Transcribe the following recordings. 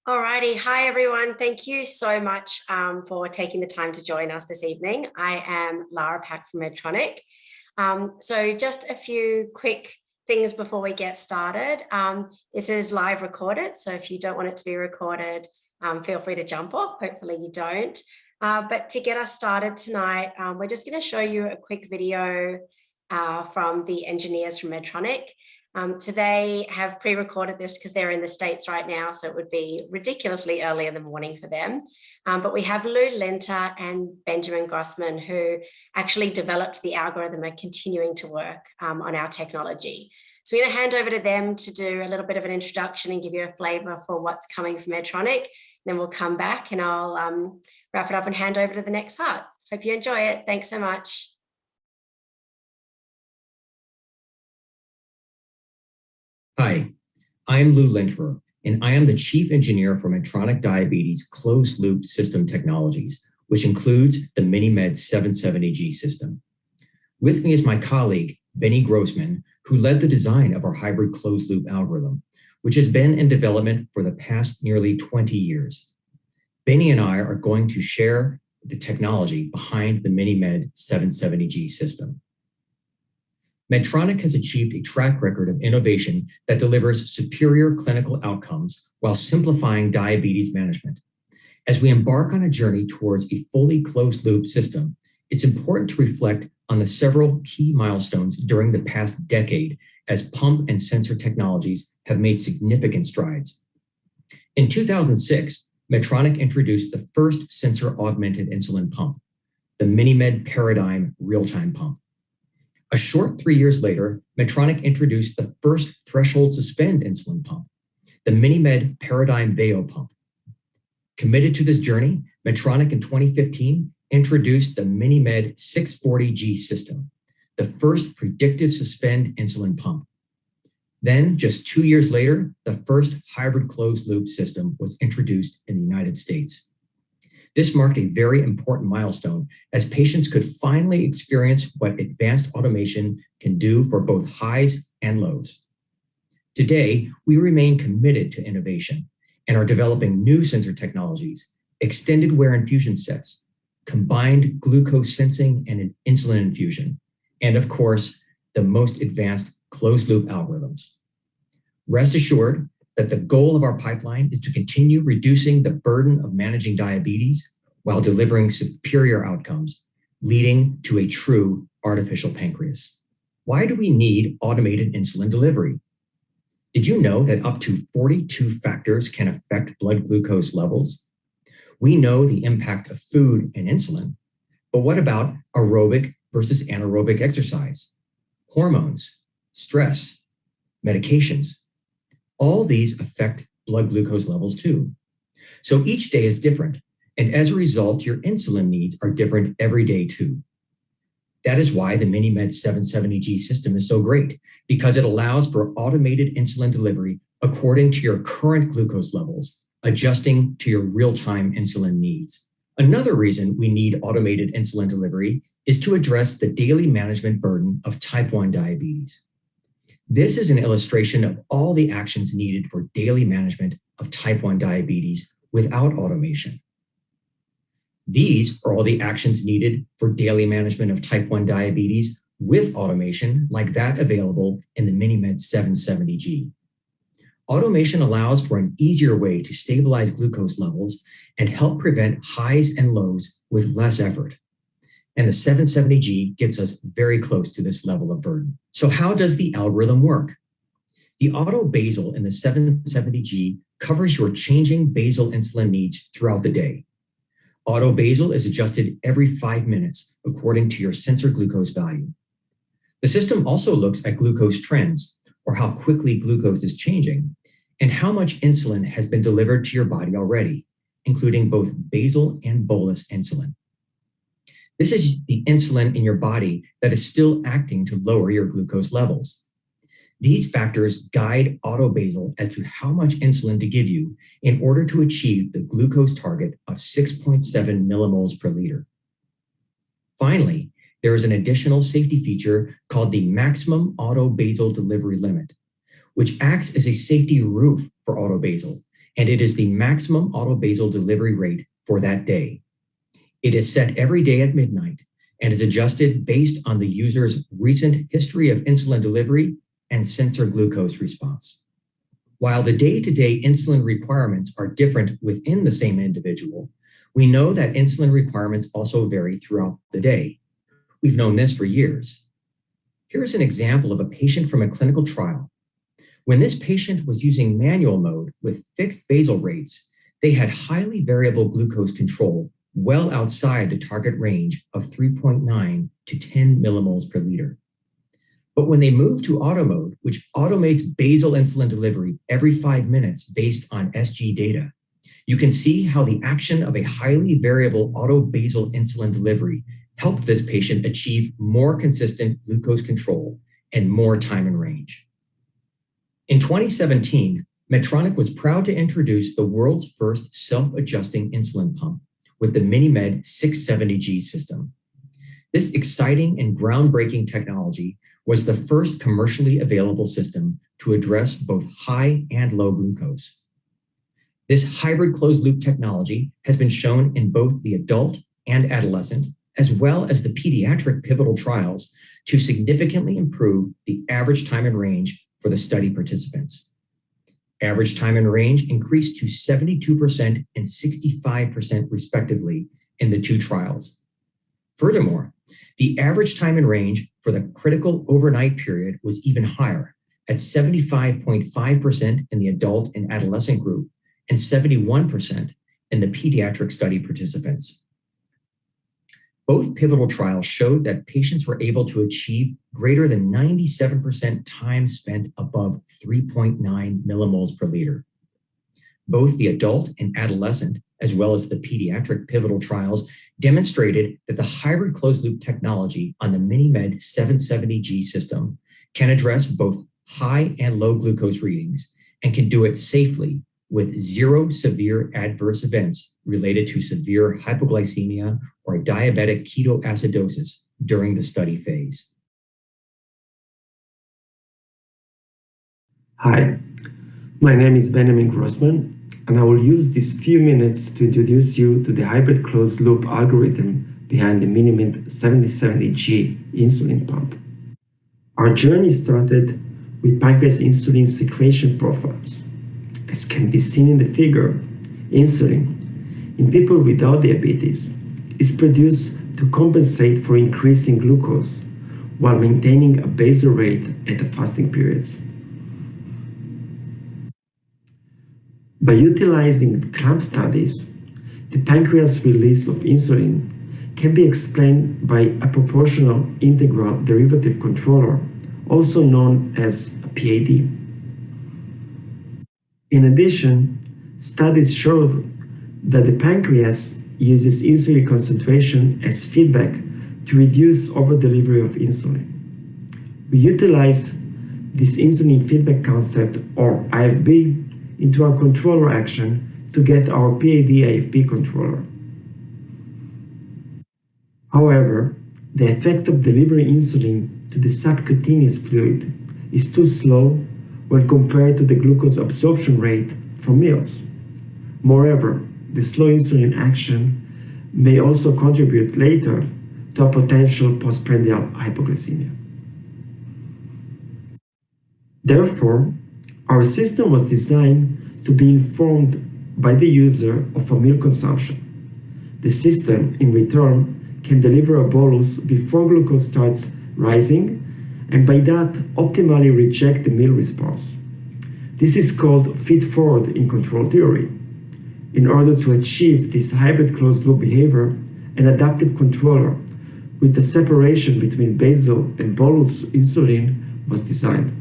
Alrighty, hi everyone. Thank you so much for taking the time to join us this evening. I am Lara Pack from Medtronic. So just a few quick things before we get started. This is live recorded, so if you don't want it to be recorded, feel free to jump off. Hopefully you don't. But to get us started tonight, we're just going to show you a quick video from the engineers from Medtronic. So they have pre-recorded this because they're in the States right now, so it would be ridiculously early in the morning for them. But we have Lou Linter and Benjamin Grossman, who actually developed the algorithm and continuing to work on our technology. So we're going to hand over to them to do a little bit of an introduction and give you a flavor for what's coming from Medtronic. Then we'll come back and I'll wrap it up and hand over to the next part. Hope you enjoy it. Thanks so much. Hi, I am Lou Linter, and I am the Chief Engineer for Medtronic Diabetes Closed Loop System Technologies, which includes the MiniMed 770G system. With me is my colleague, Benny Grossman, who led the design of our hybrid closed loop algorithm, which has been in development for the past nearly 20 years. Benny and I are going to share the technology behind the MiniMed 770G system. Medtronic has achieved a track record of innovation that delivers superior clinical outcomes while simplifying diabetes management. As we embark on a journey towards a fully closed-loop system, it's important to reflect on the several key milestones during the past decade as pump and sensor technologies have made significant strides. In 2006, Medtronic introduced the first sensor-augmented insulin pump, the MiniMed Paradigm real-time pump. A short 3 years later, Medtronic introduced the first threshold suspend insulin pump, the MiniMed Paradigm Veo pump. Committed to this journey, Medtronic in 2015 introduced the MiniMed 640G system, the first predictive suspend insulin pump. Then, just 2 years later, the first hybrid closed loop system was introduced in the United States. This marked a very important milestone as patients could finally experience what advanced automation can do for both highs and lows. Today, we remain committed to innovation and are developing new sensor technologies, extended wear infusion sets, combined glucose sensing and insulin infusion, and of course, the most advanced closed loop algorithms. Rest assured that the goal of our pipeline is to continue reducing the burden of managing diabetes while delivering superior outcomes, leading to a true artificial pancreas. Why do we need automated insulin delivery? Did you know that up to 42 factors can affect blood glucose levels? We know the impact of food and insulin, but what about aerobic versus anaerobic exercise, hormones, stress, medications? All these affect blood glucose levels too. So each day is different, and as a result, your insulin needs are different every day too. That is why the MiniMed 770G system is so great, because it allows for automated insulin delivery according to your current glucose levels, adjusting to your real-time insulin needs. Another reason we need automated insulin delivery is to address the daily management burden of type 1 diabetes. This is an illustration of all the actions needed for daily management of type 1 diabetes without automation. These are all the actions needed for daily management of type 1 diabetes with automation like that available in the MiniMed 770G. Automation allows for an easier way to stabilize glucose levels and help prevent highs and lows with less effort. And the 770G gets us very close to this level of burden. So how does the algorithm work? The auto basal in the 770G covers your changing basal insulin needs throughout the day. Auto basal is adjusted every 5 minutes according to your sensor glucose value. The system also looks at glucose trends, or how quickly glucose is changing, and how much insulin has been delivered to your body already, including both basal and bolus insulin. This is the insulin in your body that is still acting to lower your glucose levels. These factors guide autobasal as to how much insulin to give you in order to achieve the glucose target of 6.7 millimoles per liter. Finally, there is an additional safety feature called the maximum autobasal delivery limit, which acts as a safety roof for autobasal and it is the maximum autobasal delivery rate for that day. It is set every day at midnight and is adjusted based on the user's recent history of insulin delivery and sensor glucose response. While the day-to-day insulin requirements are different within the same individual, we know that insulin requirements also vary throughout the day. We've known this for years. Here is an example of a patient from a clinical trial. When this patient was using manual mode with fixed basal rates, they had highly variable glucose control well outside the target range of 3.9 to 10 millimoles per liter. But when they moved to auto mode, which automates basal insulin delivery every 5 minutes based on SG data, you can see how the action of a highly variable auto basal insulin delivery helped this patient achieve more consistent glucose control and more time in range. In 2017, Medtronic was proud to introduce the world's first self-adjusting insulin pump with the MiniMed 670G system. This exciting and groundbreaking technology was the first commercially available system to address both high and low glucose. This hybrid closed-loop technology has been shown in both the adult and adolescent, as well as the pediatric pivotal trials, to significantly improve the average time in range for the study participants. Average time in range increased to 72% and 65% respectively in the two trials. Furthermore, the average time in range for the critical overnight period was even higher, at 75.5% in the adult and adolescent group and 71% in the pediatric study participants. Both pivotal trials showed that patients were able to achieve greater than 97% time spent above 3.9 millimoles per liter. Both the adult and adolescent, as well as the pediatric pivotal trials, demonstrated that the hybrid closed-loop technology on the MiniMed 770G system can address both high and low glucose readings and can do it safely with zero severe adverse events related to severe hypoglycemia or diabetic ketoacidosis during the study phase. Hi, my name is Benjamin Grossman, and I will use these few minutes to introduce you to the hybrid closed-loop algorithm behind the MiniMed 770G insulin pump. Our journey started with pancreas insulin secretion profiles. As can be seen in the figure, insulin in people without diabetes is produced to compensate for increasing glucose while maintaining a basal rate at the fasting periods. By utilizing clamp studies, the pancreas release of insulin can be explained by a proportional integral derivative controller, also known as a PAD. In addition, studies showed that the pancreas uses insulin concentration as feedback to reduce over-delivery of insulin. We utilize this insulin feedback concept, or IFB, into our controller action to get our PAD-IFB controller. However, the effect of delivering insulin to the subcutaneous fluid is too slow when compared to the glucose absorption rate from meals. Moreover, the slow insulin action may also contribute later to a potential postprandial hypoglycemia. Therefore, our system was designed to be informed by the user of a meal consumption. The system, in return, can deliver a bolus before glucose starts rising, and by that optimally reject the meal response. This is called feed-forward in control theory. In order to achieve this hybrid closed-loop behavior, an adaptive controller with the separation between basal and bolus insulin was designed.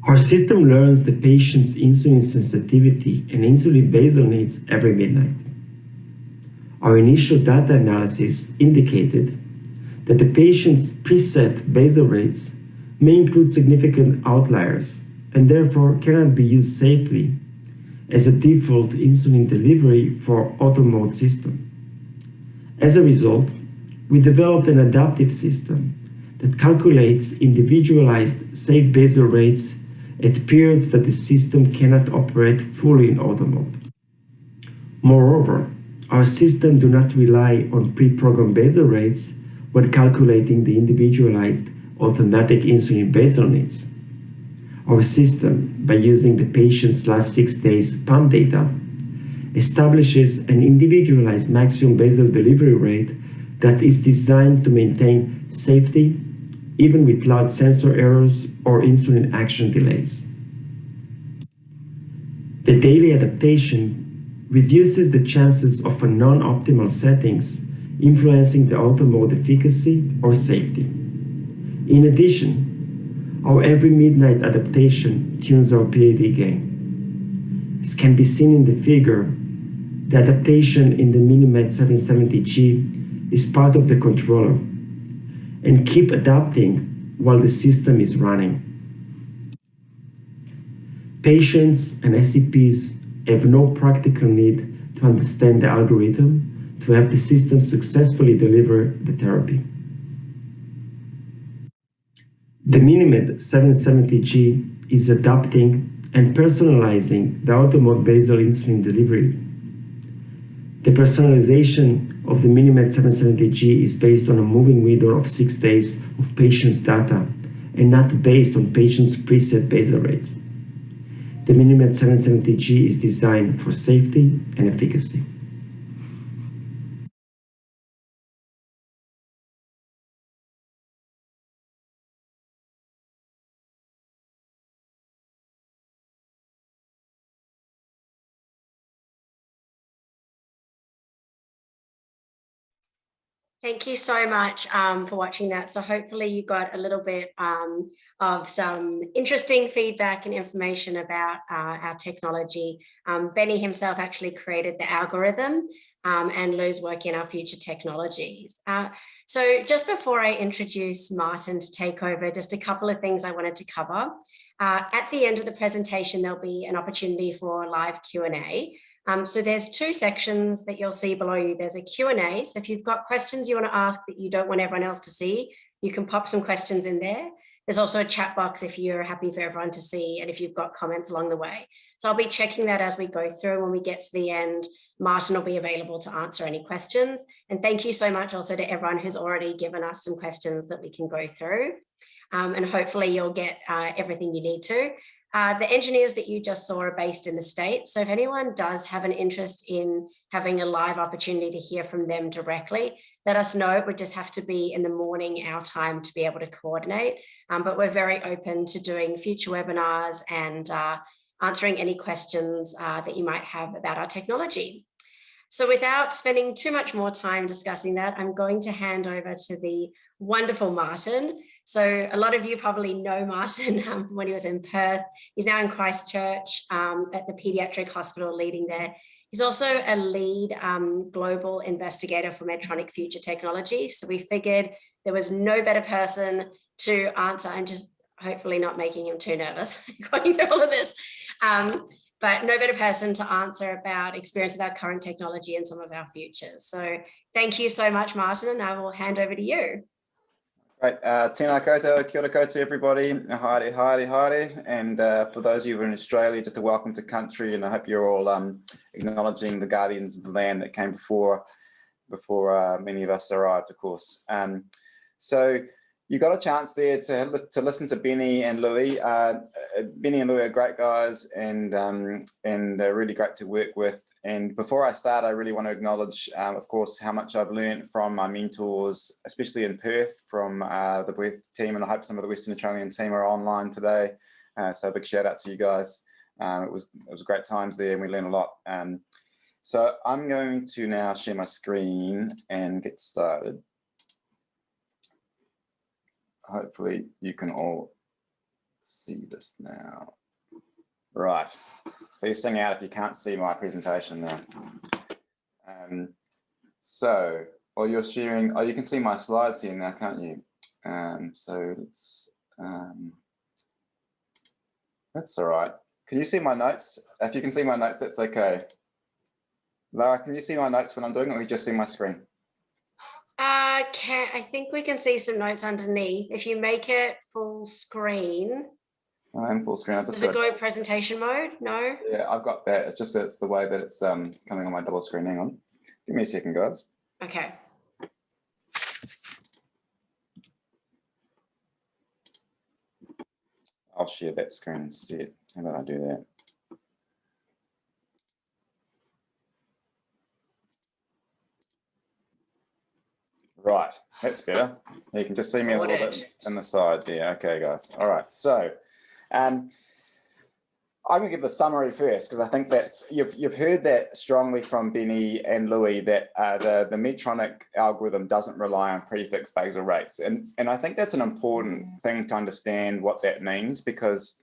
Our system learns the patient's insulin sensitivity and insulin basal needs every midnight. Our initial data analysis indicated that the patient's preset basal rates may include significant outliers and therefore cannot be used safely as a default insulin delivery for auto mode system. As a result, we developed an adaptive system that calculates individualized safe basal rates at periods that the system cannot operate fully in auto mode. Moreover, our system do not rely on pre-programmed basal rates when calculating the individualized automatic insulin basal needs. Our system, by using the patient's last 6 days pump data, establishes an individualized maximum basal delivery rate that is designed to maintain safety even with large sensor errors or insulin action delays. The daily adaptation reduces the chances of a non-optimal settings influencing the auto mode efficacy or safety. In addition, our every midnight adaptation tunes our PAD gain. As can be seen in the figure, the adaptation in the MiniMed 770G is part of the controller and keep adapting while the system is running. Patients and SCPs have no practical need to understand the algorithm to have the system successfully deliver the therapy. The MiniMed 770G is adapting and personalizing the auto-mode basal insulin delivery. The personalization of the MiniMed 770G is based on a moving window of 6 days of patients' data and not based on patients' preset basal rates. The MiniMed 770G is designed for safety and efficacy. Thank you so much for watching that. So hopefully you got a little bit of some interesting feedback and information about our technology. Benny himself actually created the algorithm and Lou's work in our future technologies. So just before I introduce Martin to take over, just a couple of things I wanted to cover. At the end of the presentation, there'll be an opportunity for a live Q&A. So there's 2 sections that you'll see below you. There's a Q&A. So if you've got questions you want to ask that you don't want everyone else to see, you can pop some questions in there. There's also a chat box if you're happy for everyone to see and if you've got comments along the way. So I'll be checking that as we go through. When we get to the end, Martin will be available to answer any questions. And thank you so much also to everyone who's already given us some questions that we can go through. And hopefully you'll get everything you need to. The engineers that you just saw are based in the States. So if anyone does have an interest in having a live opportunity to hear from them directly, let us know. It would just have to be in the morning, our time, to be able to coordinate. But we're very open to doing future webinars and answering any questions that you might have about our technology. So without spending too much more time discussing that, I'm going to hand over to the wonderful Martin. So a lot of you probably know Martin when he was in Perth. He's now in Christchurch at the Pediatric Hospital leading there. He's also a lead global investigator for Medtronic Future Technology. So we figured there was no better person to answer. I'm just hopefully not making him too nervous going through all of this. But no better person to answer about experience with our current technology and some of our futures. So thank you so much, Martin, and I will hand over to you. Great. Tēnā koutou, kia ora koutou everybody, haere, haere, haere. And for those of you who are in Australia, just a welcome to country, and I hope you're all acknowledging the guardians of the land that came before many of us arrived, of course. So you got a chance there to listen to Benny and Louis. Benny and Louis are great guys and they're really great to work with. And before I start, I really want to acknowledge, of course, how much I've learned from my mentors, especially in Perth, from the Perth team, and I hope some of the Western Australian team are online today. So a big shout out to you guys. It was great times there, and we learned a lot. So I'm going to now share my screen and get started. Hopefully you can all see this now. Right, please sing out if you can't see my presentation now. So while you're sharing, oh, you can see my slides here now, can't you? So let's, that's all right. Can you see my notes? If you can see my notes, that's okay. Lara, can you see my notes when I'm doing it, or you just see my screen? I think we can see some notes underneath. If you make it full screen. I'm full screen. Does it go presentation mode? No? Yeah, I've got that. It's just that it's the way that it's coming on my double screen. Hang on. Give me a second, guys. Okay. I'll share that screen instead. How about I do that? Right, that's better. You can just see me a little bit on the side there. Okay, guys. All right. So, I'm going to give the summary first because I think that's you've heard that strongly from Benny and Louis that the Medtronic algorithm doesn't rely on prefix basal rates, and I think that's an important thing to understand what that means because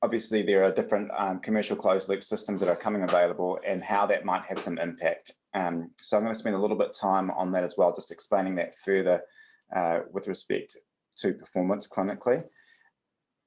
obviously there are different commercial closed loop systems that are coming available and how that might have some impact. So I'm going to spend a little bit of time on that as well, just explaining that further with respect to performance clinically.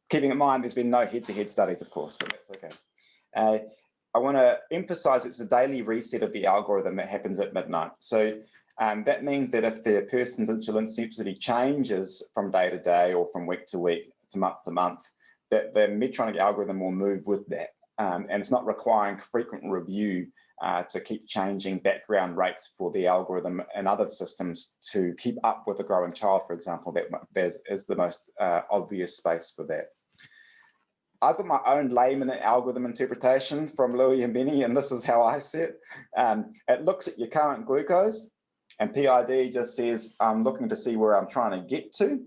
Keeping in mind, there's been no head-to-head studies, of course, but that's okay. I want to emphasize it's a daily reset of the algorithm that happens at midnight. So that means that if the person's insulin sensitivity changes from day to day or from week to week to month, that the Medtronic algorithm will move with that. And it's not requiring frequent review to keep changing background rates for the algorithm and other systems to keep up with a growing child, for example. That is the most obvious space for that. I've got my own layman algorithm interpretation from Louis and Benny, and this is how I see it. It looks at your current glucose, and PID just says, I'm looking to see where I'm trying to get to.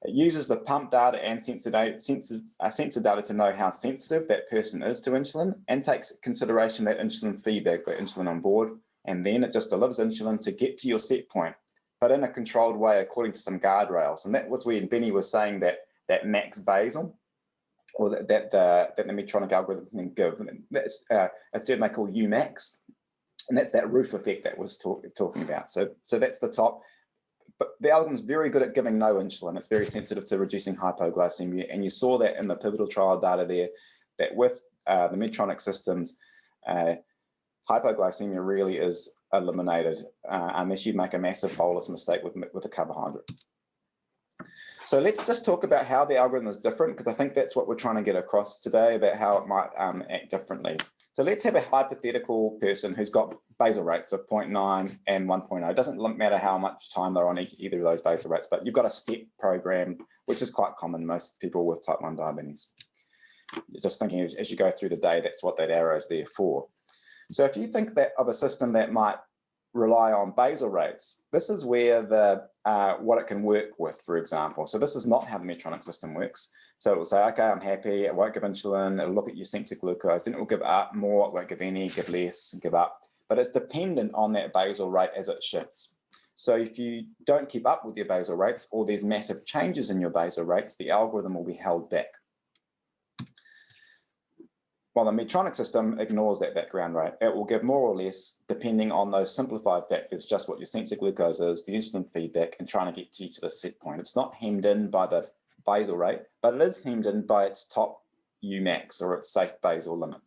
It uses the pump data and sensor data to know how sensitive that person is to insulin and takes consideration that insulin feedback, the insulin on board, and then it just delivers insulin to get to your set point, but in a controlled way according to some guardrails. And that was where Benny was saying that max basal, or that the Medtronic algorithm can give. That's a term they call Umax, and that's that roof effect that was talking about. So that's the top. But the algorithm is very good at giving no insulin. It's very sensitive to reducing hypoglycemia. And you saw that in the pivotal trial data there, that with the Medtronic systems, hypoglycemia really is eliminated unless you make a massive bolus mistake with a carbohydrate. So let's just talk about how the algorithm is different, because I think that's what we're trying to get across today about how it might act differently. So let's have a hypothetical person who's got basal rates of 0.9 and 1.0. It doesn't matter how much time they're on either of those basal rates, but you've got a step program, which is quite common, most people with type 1 diabetes. You're just thinking as you go through the day, that's what that arrow is there for. So if you think that of a system that might rely on basal rates, this is where what it can work with, for example. So this is not how the Medtronic system works. So it will say, okay, I'm happy, it won't give insulin, it'll look at your sensor glucose, then it will give up more, it won't give any, give less, give up. But it's dependent on that basal rate as it shifts. So if you don't keep up with your basal rates, or there's massive changes in your basal rates, the algorithm will be held back. While the Medtronic system ignores that background rate, it will give more or less depending on those simplified factors, just what your sensor glucose is, the insulin feedback, and trying to get you to the set point. It's not hemmed in by the basal rate, but it is hemmed in by its top Umax, or its safe basal limit.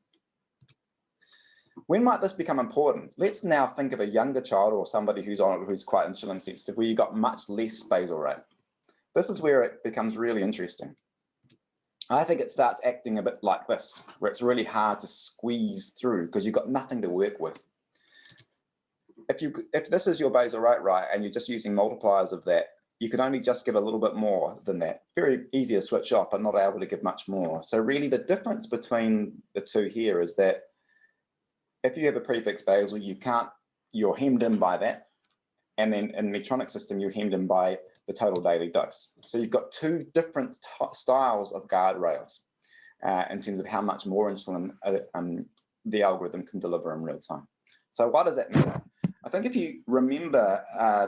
When might this become important? Let's now think of a younger child or somebody who's quite insulin sensitive, where you've got much less basal rate. This is where it becomes really interesting. I think it starts acting a bit like this, where it's really hard to squeeze through because you've got nothing to work with. If this is your basal rate, right, and you're just using multipliers of that, you can only just give a little bit more than that. Very easy to switch off, but not able to give much more. So really the difference between the two here is that if you have a prefix basal, you're hemmed in by that. And then in the Medtronic system, you're hemmed in by the total daily dose. So you've got two different styles of guardrails in terms of how much more insulin the algorithm can deliver in real time. So why does that matter? I think if you remember,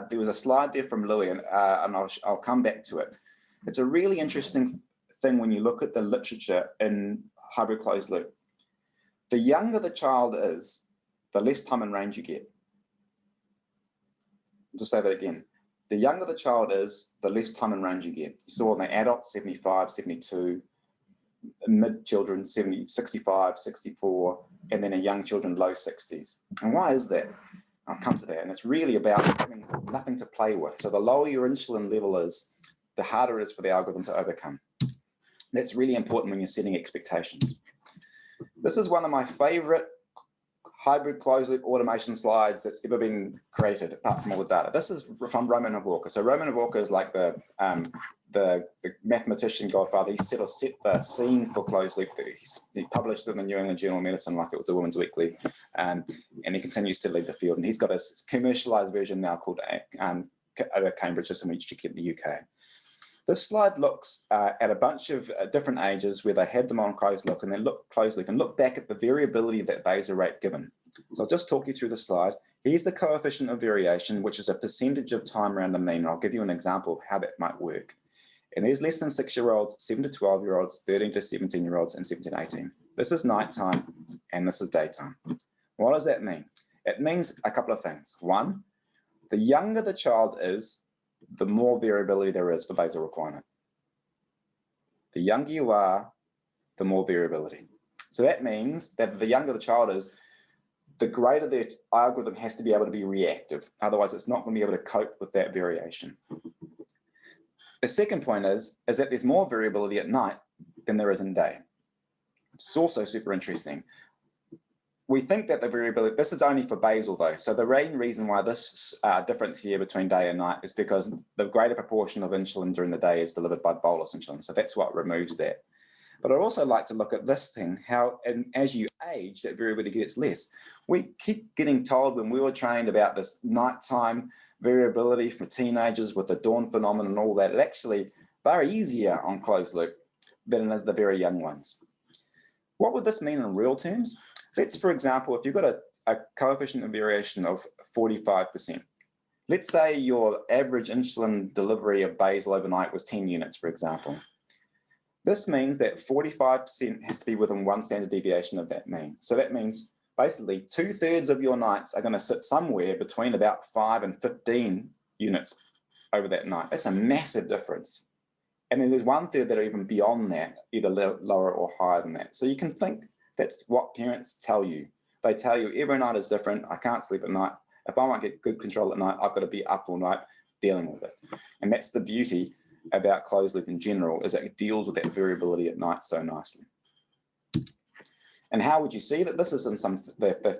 there was a slide there from Louis, and I'll come back to it. It's a really interesting thing when you look at the literature in hybrid closed loop. The younger the child is, the less time in range you get. Just say that again. The younger the child is, the less time in range you get. You saw in the adults, 75, 72, mid-children, 70, 65, 64, and then in young children, low 60s. And why is that? I'll come to that. And it's really about having nothing to play with. So the lower your insulin level is, the harder it is for the algorithm to overcome. That's really important when you're setting expectations. This is one of my favorite hybrid closed loop automation slides that's ever been created, apart from all the data. This is from Roman Havorka. So Roman Havorka is like the mathematician godfather. He sort of set the scene for closed loop. He published it in the New England Journal of Medicine like it was a Women's Weekly, and he continues to lead the field. And he's got a commercialized version now called Cambridge System, which you get in the UK. This slide looks at a bunch of different ages where they had them on closed loop and then look back at the variability that basal rate given. So I'll just talk you through the slide. Here's the coefficient of variation, which is a percentage of time around the mean. I'll give you an example of how that might work. And there's less than 6-year-olds, 7 to 12-year-olds, 13 to 17-year-olds, and 17 to 18. This is nighttime and this is daytime. What does that mean? It means a couple of things. One, the younger the child is, the more variability there is for basal requirement. The younger you are, the more variability. So that means that the younger the child is, the greater their algorithm has to be able to be reactive. Otherwise, it's not going to be able to cope with that variation. The second point is that there's more variability at night than there is in day. It's also super interesting. We think that the variability, this is only for basal though. So the main reason why this difference here between day and night is because the greater proportion of insulin during the day is delivered by bolus insulin. So that's what removes that. But I'd also like to look at this thing, how and as you age, that variability gets less. We keep getting told when we were trained about this nighttime variability for teenagers with the dawn phenomenon and all that. It actually, they're easier on closed loop than it is the very young ones. What would this mean in real terms? Let's, for example, if you've got a coefficient of variation of 45%, let's say your average insulin delivery of basal overnight was 10 units, for example. This means that 45% has to be within one standard deviation of that mean. So that means basically 2/3 of your nights are going to sit somewhere between about 5 and 15 units over that night. That's a massive difference. And then there's 1/3 that are even beyond that, either lower or higher than that. So you can think that's what parents tell you. They tell you every night is different. I can't sleep at night. If I want to get good control at night, I've got to be up all night dealing with it. And that's the beauty about closed loop in general, is that it deals with that variability at night so nicely. And how would you see that? This is in some the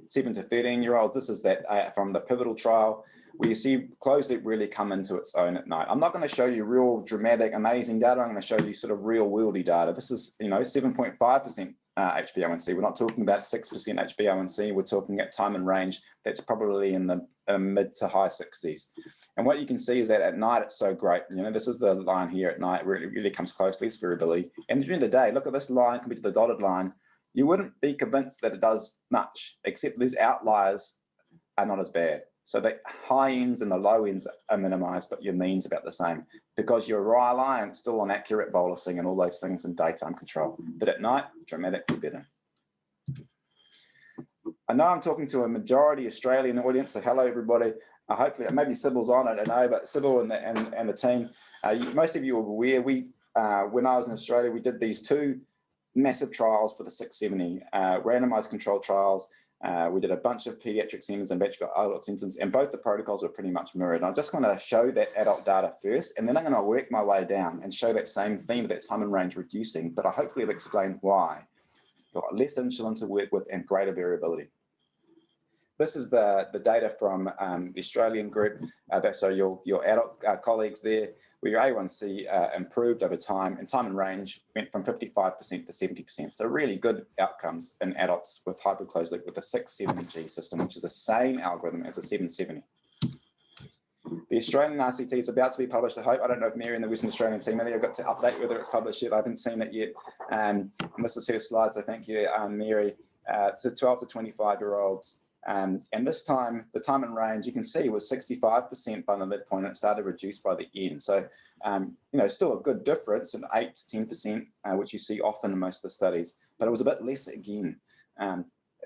7 to 13-year-olds. This is that from the pivotal trial where you see closed loop really come into its own at night. I'm not going to show you real dramatic, amazing data. I'm going to show you sort of real worldy data. This is 7.5% HbA1c. We're not talking about 6% HbA1c. We're talking at time and range that's probably in the mid to high 60s. And what you can see is that at night it's so great. This is the line here at night where it really comes close, less variability. And during the day, look at this line compared to the dotted line. You wouldn't be convinced that it does much, except these outliers are not as bad. So the high ends and the low ends are minimized, but your mean's about the same because you're reliant still on accurate bolusing and all those things in daytime control. But at night, dramatically better. I know I'm talking to a majority Australian audience, so hello everybody. Hopefully, maybe Sybil's on, I don't know, but Sybil and the team, most of you are aware, when I was in Australia, we did these 2 massive trials for the 670, randomized controlled trials. We did a bunch of pediatric centers and batch adult centers, and both the protocols were pretty much mirrored. And I'm just going to show that adult data first, and then I'm going to work my way down and show that same theme of that time and range reducing, but I hopefully will explain why. You've got less insulin to work with and greater variability. This is the data from the Australian group, so your adult colleagues there, where your A1C improved over time, and time and range went from 55% to 70%. So really good outcomes in adults with hybrid closed loop with the 670G system, which is the same algorithm as the 770. The Australian RCT is about to be published, I hope. I don't know if Mary and the Western Australian team have got to update whether it's published yet. I haven't seen it yet. And this is her slide, so thank you, Mary. It's 12 to 25-year-olds. And this time, the time and range, you can see, was 65% by the midpoint, and it started to reduce by the end. So, still a good difference in 8 to 10%, which you see often in most of the studies, but it was a bit less again.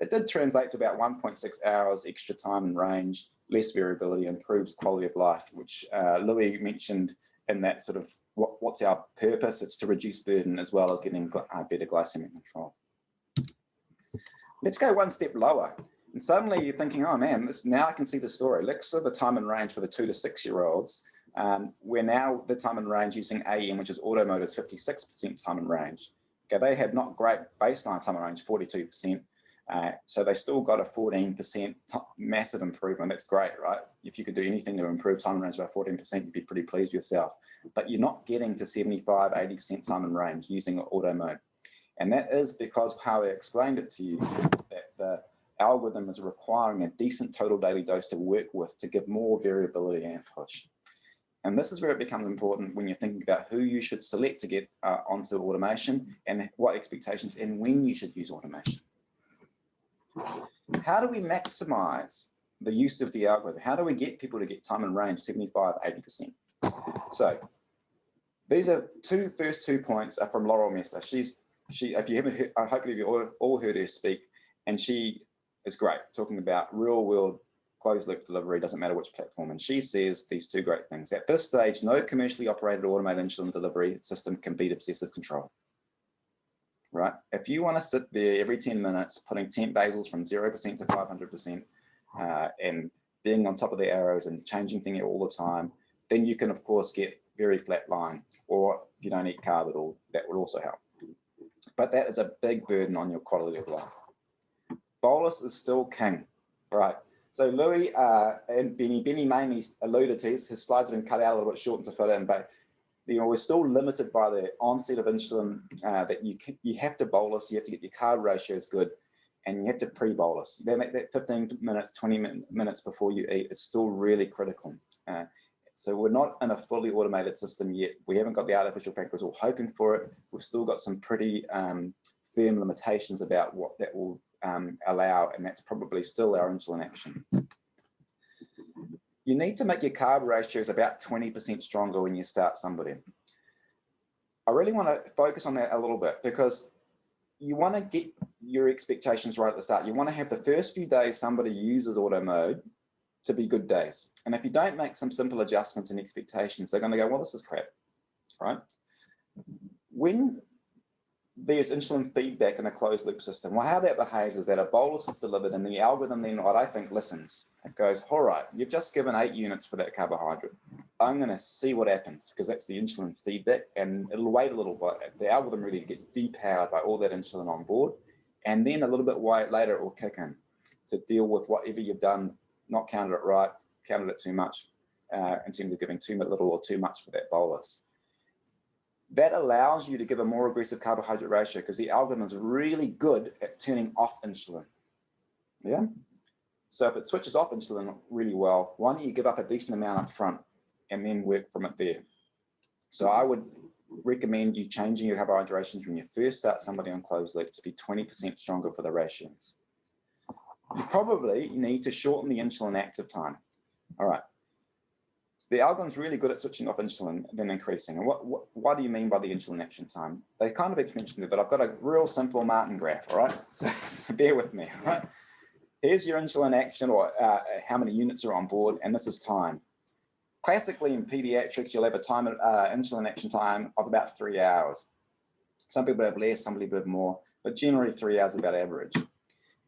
It did translate to about 1.6 hours extra time and range, less variability, improves quality of life, which Louis mentioned in that sort of what's our purpose? It's to reduce burden as well as getting better glycemic control. Let's go one step lower. And suddenly you're thinking, oh man, now I can see the story. Let's look at the time and range for the 2 to 6-year-olds. We're now the time in range using AM, which is auto mode, is 56% time in range. Okay, they had not great baseline time in range, 42%. So they still got a 14% massive improvement. That's great, right? If you could do anything to improve time in range by 14%, you'd be pretty pleased with yourself. But you're not getting to 75, 80% time in range using auto mode. And that is because how I explained it to you, that the algorithm is requiring a decent total daily dose to work with to give more variability and push. And this is where it becomes important when you're thinking about who you should select to get onto automation and what expectations and when you should use automation. How do we maximize the use of the algorithm? How do we get people to get time in range 75, 80%? So these are first two points are from Laurel Messer. If you haven't heard, I hope you've all heard her speak, and she is great, talking about real world closed loop delivery, doesn't matter which platform. And she says these two great things. At this stage, no commercially operated automated insulin delivery system can beat obsessive control. Right? If you want to sit there every 10 minutes, putting temp basals from 0% to 500%, and being on top of the arrows and changing things all the time, then you can, of course, get very flat line, or if you don't eat carb at all, that would also help. But that is a big burden on your quality of life. Bolus is still king, right? So Louis and Benny mainly alluded to, his slides have been cut out a little bit short to fit in, but we're still limited by the onset of insulin that you have to bolus, you have to get your carb ratios good, and you have to pre-bolus. That 15 minutes, 20 minutes before you eat is still really critical. So we're not in a fully automated system yet. We haven't got the artificial pancreas. We're hoping for it. We've still got some pretty firm limitations about what that will allow, and that's probably still our insulin action. You need to make your carb ratios about 20% stronger when you start somebody. I really want to focus on that a little bit, because you want to get your expectations right at the start. You want to have the first few days somebody uses auto mode to be good days. And if you don't make some simple adjustments and expectations, they're going to go, well, this is crap, right? When there's insulin feedback in a closed loop system, well, how that behaves is that a bolus is delivered, and the algorithm then, what I think, listens. It goes, all right, you've just given 8 units for that carbohydrate. I'm going to see what happens, because that's the insulin feedback, and it'll wait a little bit. The algorithm really gets depowered by all that insulin on board, and then a little bit later it will kick in to deal with whatever you've done, not counted it right, counted it too much, in terms of giving too little or too much for that bolus. That allows you to give a more aggressive carbohydrate ratio, because the algorithm is really good at turning off insulin. Yeah. So if it switches off insulin really well, why don't you give up a decent amount up front and then work from it there? So I would recommend you changing your carbohydrations when you first start somebody on closed loop to be 20% stronger for the ratios. You probably need to shorten the insulin active time. All right. The algorithm's really good at switching off insulin and then increasing. And what do you mean by the insulin action time? They kind of mentioned it, but I've got a real simple Martin graph, all right? So bear with me, all right? Here's your insulin action, or how many units are on board, and this is time. Classically in pediatrics, you'll have a insulin action time of about 3 hours. Some people have less, some people have more, but generally 3 hours is about average.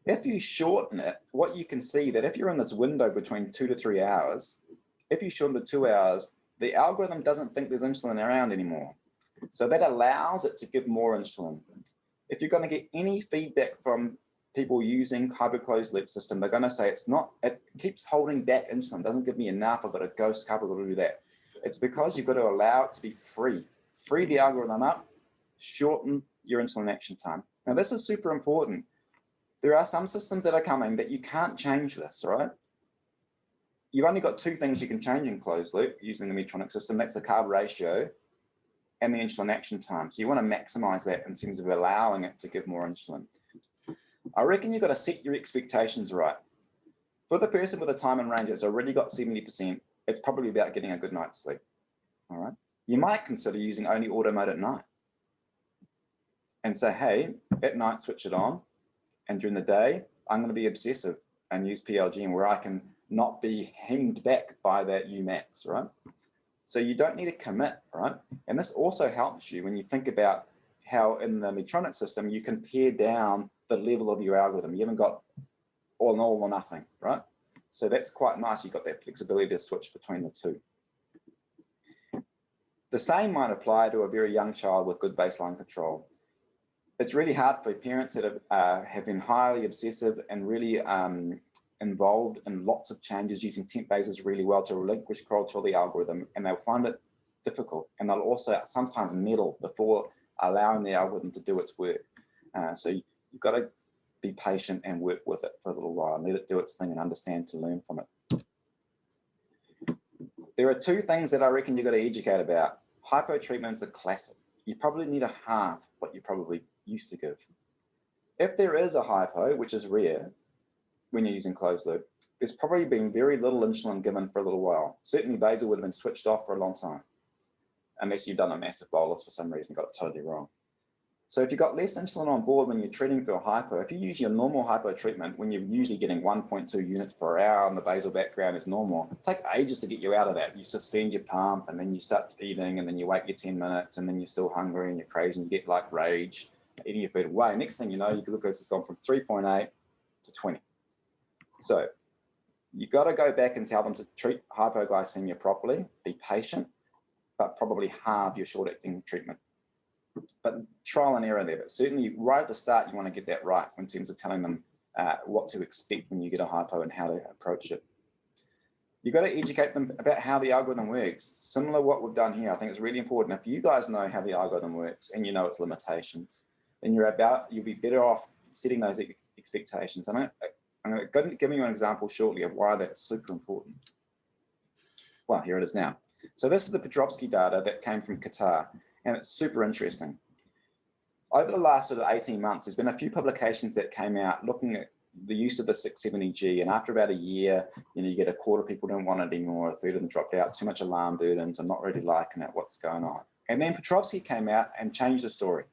If you shorten it, what you can see that if you're in this window between 2 to 3 hours, if you shorten to 2 hours, the algorithm doesn't think there's insulin around anymore. So that allows it to give more insulin. If you're going to get any feedback from people using hybrid closed loop system, they're going to say it keeps holding back insulin, doesn't give me enough, I've got a ghost carb, I've got to do that. It's because you've got to allow it to be free. Free the algorithm up, shorten your insulin action time. Now this is super important. There are some systems that are coming that you can't change this, right? You've only got 2 things you can change in closed loop using the Medtronic system. That's the carb ratio and the insulin action time. So you want to maximize that in terms of allowing it to give more insulin. I reckon you've got to set your expectations right. For the person with a time and range that's already got 70%, it's probably about getting a good night's sleep. All right. You might consider using only auto mode at night and say, hey, at night, switch it on. And during the day, I'm going to be obsessive and use PLG, where I can not be hemmed back by that Umax, right? So you don't need to commit, right? And this also helps you when you think about how in the Medtronic system, you can pare down the level of your algorithm. You haven't got all or nothing, right? So that's quite nice. You've got that flexibility to switch between the two. The same might apply to a very young child with good baseline control. It's really hard for parents that have been highly obsessive and really involved in lots of changes using temp bases really well to relinquish control to the algorithm, and they'll find it difficult, and they'll also sometimes meddle before allowing the algorithm to do its work. So you've got to be patient and work with it for a little while and let it do its thing and understand to learn from it. There are two things that I reckon you've got to educate about. Hypo treatment is a classic. You probably need a half what you probably used to give. If there is a hypo, which is rare when you're using closed loop, there's probably been very little insulin given for a little while. Certainly basal would have been switched off for a long time, unless you've done a massive bolus for some reason, got it totally wrong. So if you've got less insulin on board when you're treating for a hypo, if you use your normal hypo treatment, when you're usually getting 1.2 units per hour and the basal background is normal, it takes ages to get you out of that. You suspend your pump and then you start eating and then you wait your 10 minutes and then you're still hungry and you're crazy and you get like rage, eating your food away. Next thing you know, your glucose has gone from 3.8 to 20. So you've got to go back and tell them to treat hypoglycemia properly, be patient, but probably halve your short-acting treatment. But trial and error there, but certainly right at the start, you want to get that right in terms of telling them what to expect when you get a hypo and how to approach it. You've got to educate them about how the algorithm works. Similar to what we've done here, I think it's really important. If you guys know how the algorithm works and you know its limitations, then you'll be better off setting those expectations. And I'm going to give you an example shortly of why that's super important. Well, here it is now. So this is the Petrovsky data that came from Qatar, and it's super interesting. Over the last sort of 18 months, there's been a few publications that came out looking at the use of the 670G, and after about a year, you get a quarter of people don't want it anymore, a third of them dropped out, too much alarm burdens, I'm not really liking it, what's going on? And then Petrovsky came out and changed the story.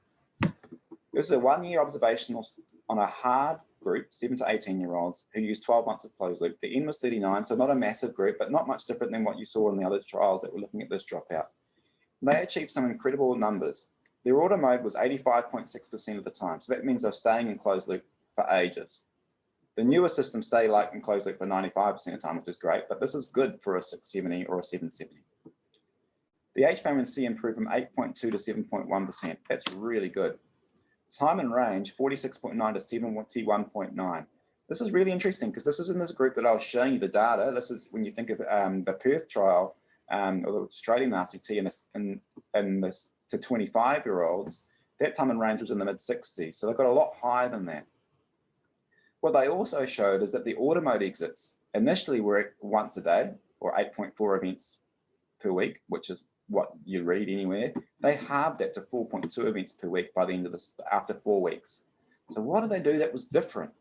This is a 1-year observational on a hard group, 7 to 18-year-olds, who used 12 months of closed loop. The N was 39, so not a massive group, but not much different than what you saw in the other trials that were looking at this dropout. They achieved some incredible numbers. Their auto mode was 85.6% of the time, so that means they're staying in closed loop for ages. The newer systems stay in closed loop for 95% of the time, which is great, but this is good for a 670 or a 770. The HbA1c improved from 8.2 to 7.1%. That's really good. Time and range, 46.9 to 71.9. This is really interesting because this is in this group that I was showing you the data. This is when you think of the Perth trial or the Australian RCT in this to 25-year-olds. That time and range was in the mid-60s, so they've got a lot higher than that. What they also showed is that the auto mode exits initially were once a day or 8.4 events per week, which is what you read anywhere. They halved that to 4.2 events per week by the end of this, after 4 weeks. So what did they do that was different?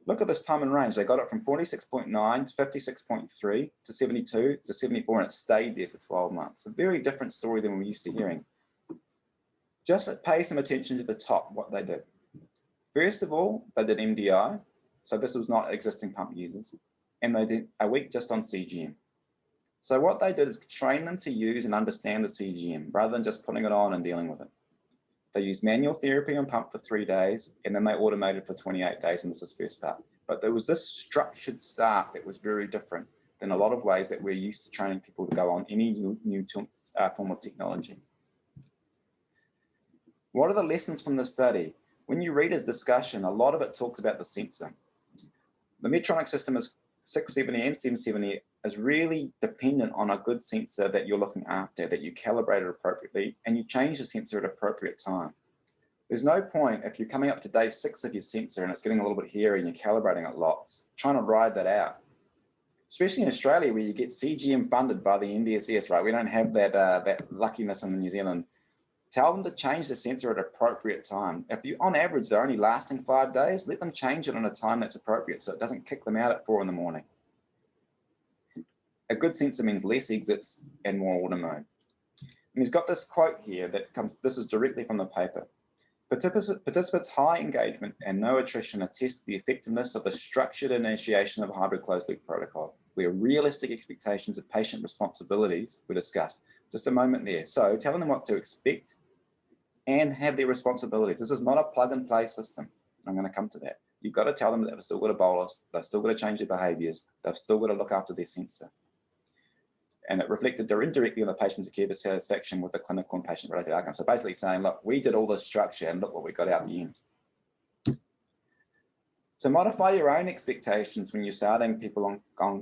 Look at this time and range. They got it from 46.9 to 56.3 to 72 to 74, and it stayed there for 12 months. A very different story than we're used to hearing. Just pay some attention to the top, what they did. First of all, they did MDI. So this was not existing pump users. And they did a week just on CGM. So what they did is train them to use and understand the CGM rather than just putting it on and dealing with it. They used manual therapy on pump for 3 days, and then they automated for 28 days, and this is the first part. But there was this structured start that was very different than a lot of ways that we're used to training people to go on any new form of technology. What are the lessons from the study? When you read his discussion, a lot of it talks about the sensor. The Medtronic system is 670 and 770 is really dependent on a good sensor that you're looking after, that you calibrate it appropriately, and you change the sensor at appropriate time. There's no point if you're coming up to day 6 of your sensor and it's getting a little bit hairy and you're calibrating it lots, trying to ride that out. Especially in Australia where you get CGM funded by the NDSS, right? We don't have that luckiness in New Zealand. Tell them to change the sensor at appropriate time. If you, on average, they're only lasting 5 days, let them change it on a time that's appropriate so it doesn't kick them out at 4 in the morning. A good sensor means less exits and more auto mode. And he's got this quote here that comes, this is directly from the paper. Participants' high engagement and no attrition attest to the effectiveness of the structured initiation of a hybrid closed loop protocol, where realistic expectations of patient responsibilities were discussed. Just a moment there. So telling them what to expect and have their responsibilities. This is not a plug and play system. I'm going to come to that. You've got to tell them that they've still got a bolus, they've still got to change their behaviors, they've still got to look after their sensor. and it reflected indirectly on the patient's care satisfaction with the clinical and patient-related outcomes. So basically saying, look, we did all this structure and look what we got out the end. So modify your own expectations when you're starting people on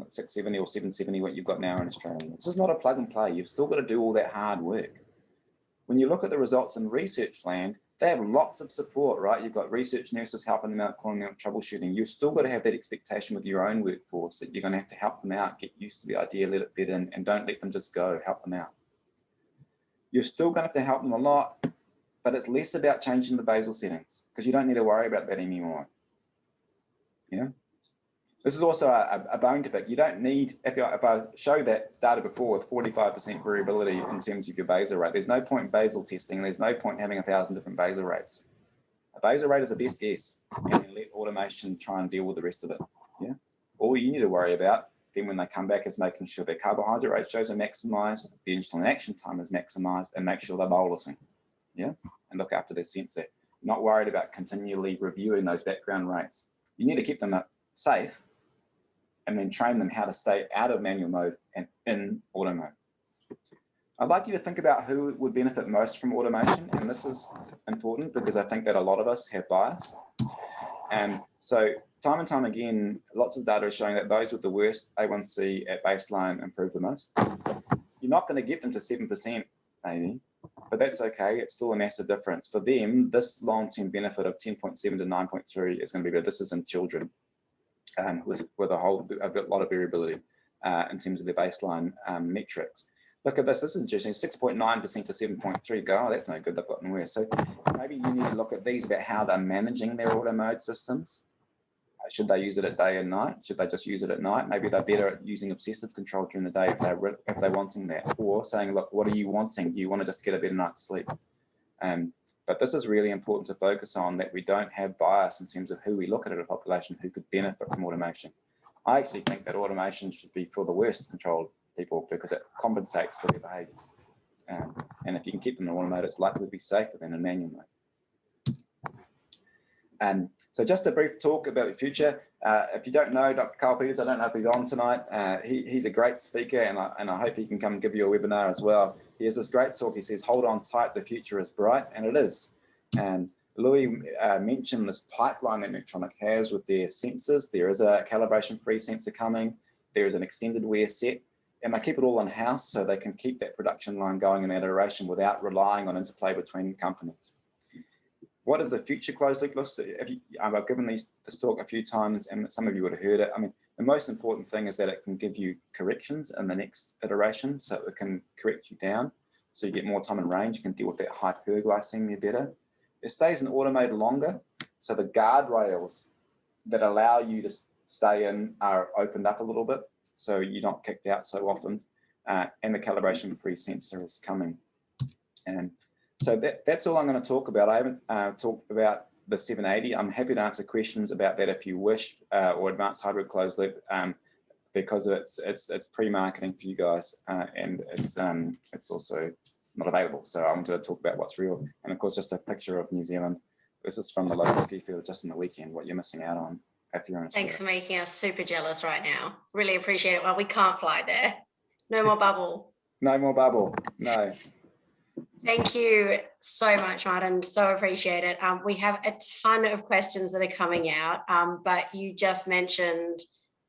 670 or 770, what you've got now in Australia. This is not a plug and play. You've still got to do all that hard work. When you look at the results in research land, they have lots of support, right? You've got research nurses helping them out, calling them out, troubleshooting. You've still got to have that expectation with your own workforce that you're going to have to help them out, get used to the idea, let it bed in, and don't let them just go, help them out. You're still going to have to help them a lot, but it's less about changing the basal settings because you don't need to worry about that anymore. Yeah. This is also a bone to pick. You don't need, if I show that data before with 45% variability in terms of your basal rate, there's no point in basal testing. There's no point in having 1,000 different basal rates. A basal rate is a best guess, and then let automation try and deal with the rest of it. Yeah. All you need to worry about then when they come back is making sure their carbohydrate ratios are maximized, the insulin action time is maximized, and make sure they're bolusing. Yeah. And look after their sensor. Not worried about continually reviewing those background rates. You need to keep them safe and then train them how to stay out of manual mode and in auto mode. I'd like you to think about who would benefit most from automation, and this is important because I think that a lot of us have bias. And so time and time again, lots of data is showing that those with the worst A1C at baseline improve the most. You're not going to get them to 7%, maybe, but that's okay. It's still a massive difference. For them, this long-term benefit of 10.7 to 9.3 is going to be better. This is in children with a lot of variability in terms of their baseline metrics. Look at this. This is interesting. 6.9% to 7.3. Go, oh, that's no good. They've gotten worse. So maybe you need to look at these about how they're managing their auto mode systems. Should they use it at day and night? Should they just use it at night? Maybe they're better at using obsessive control during the day if they're wanting that. Or saying, look, what are you wanting? Do you want to just get a better night's sleep? But this is really important to focus on, that we don't have bias in terms of who we look at a population who could benefit from automation. I actually think that automation should be for the worst controlled people because it compensates for their behaviours. And if you can keep them in auto mode, it's likely to be safer than in manual mode. So just a brief talk about the future. If you don't know Dr. Carl Peters, I don't know if he's on tonight. He's a great speaker, and I hope he can come and give you a webinar as well. He has this great talk. He says, hold on tight, the future is bright, and it is. And Louis mentioned this pipeline that Medtronic has with their sensors. There is a calibration-free sensor coming. There is an extended wear set, and they keep it all in-house so they can keep that production line going in that iteration without relying on interplay between companies. What is the future closed loop loss? I've given this talk a few times, and some of you would have heard it. I mean, the most important thing is that it can give you corrections in the next iteration, so it can correct you down, so you get more time in range. You can deal with that hyperglycemia better. It stays in auto mode longer, so the guardrails that allow you to stay in are opened up a little bit, so you're not kicked out so often, and the calibration-free sensor is coming. And so that's all I'm going to talk about. I haven't talked about the 780. I'm happy to answer questions about that if you wish, or advanced hybrid closed loop, because it's pre-marketing for you guys, and it's also not available. So I wanted to talk about what's real, and of course just a picture of New Zealand. This is from the local ski field just in the weekend. What you're missing out on if you're in Australia. Thanks for making us super jealous right now. Really appreciate it. Well, we can't fly there. No more bubble. No more bubble. No. Thank you so much, Martin. So appreciate it. We have a ton of questions that are coming out, but you just mentioned,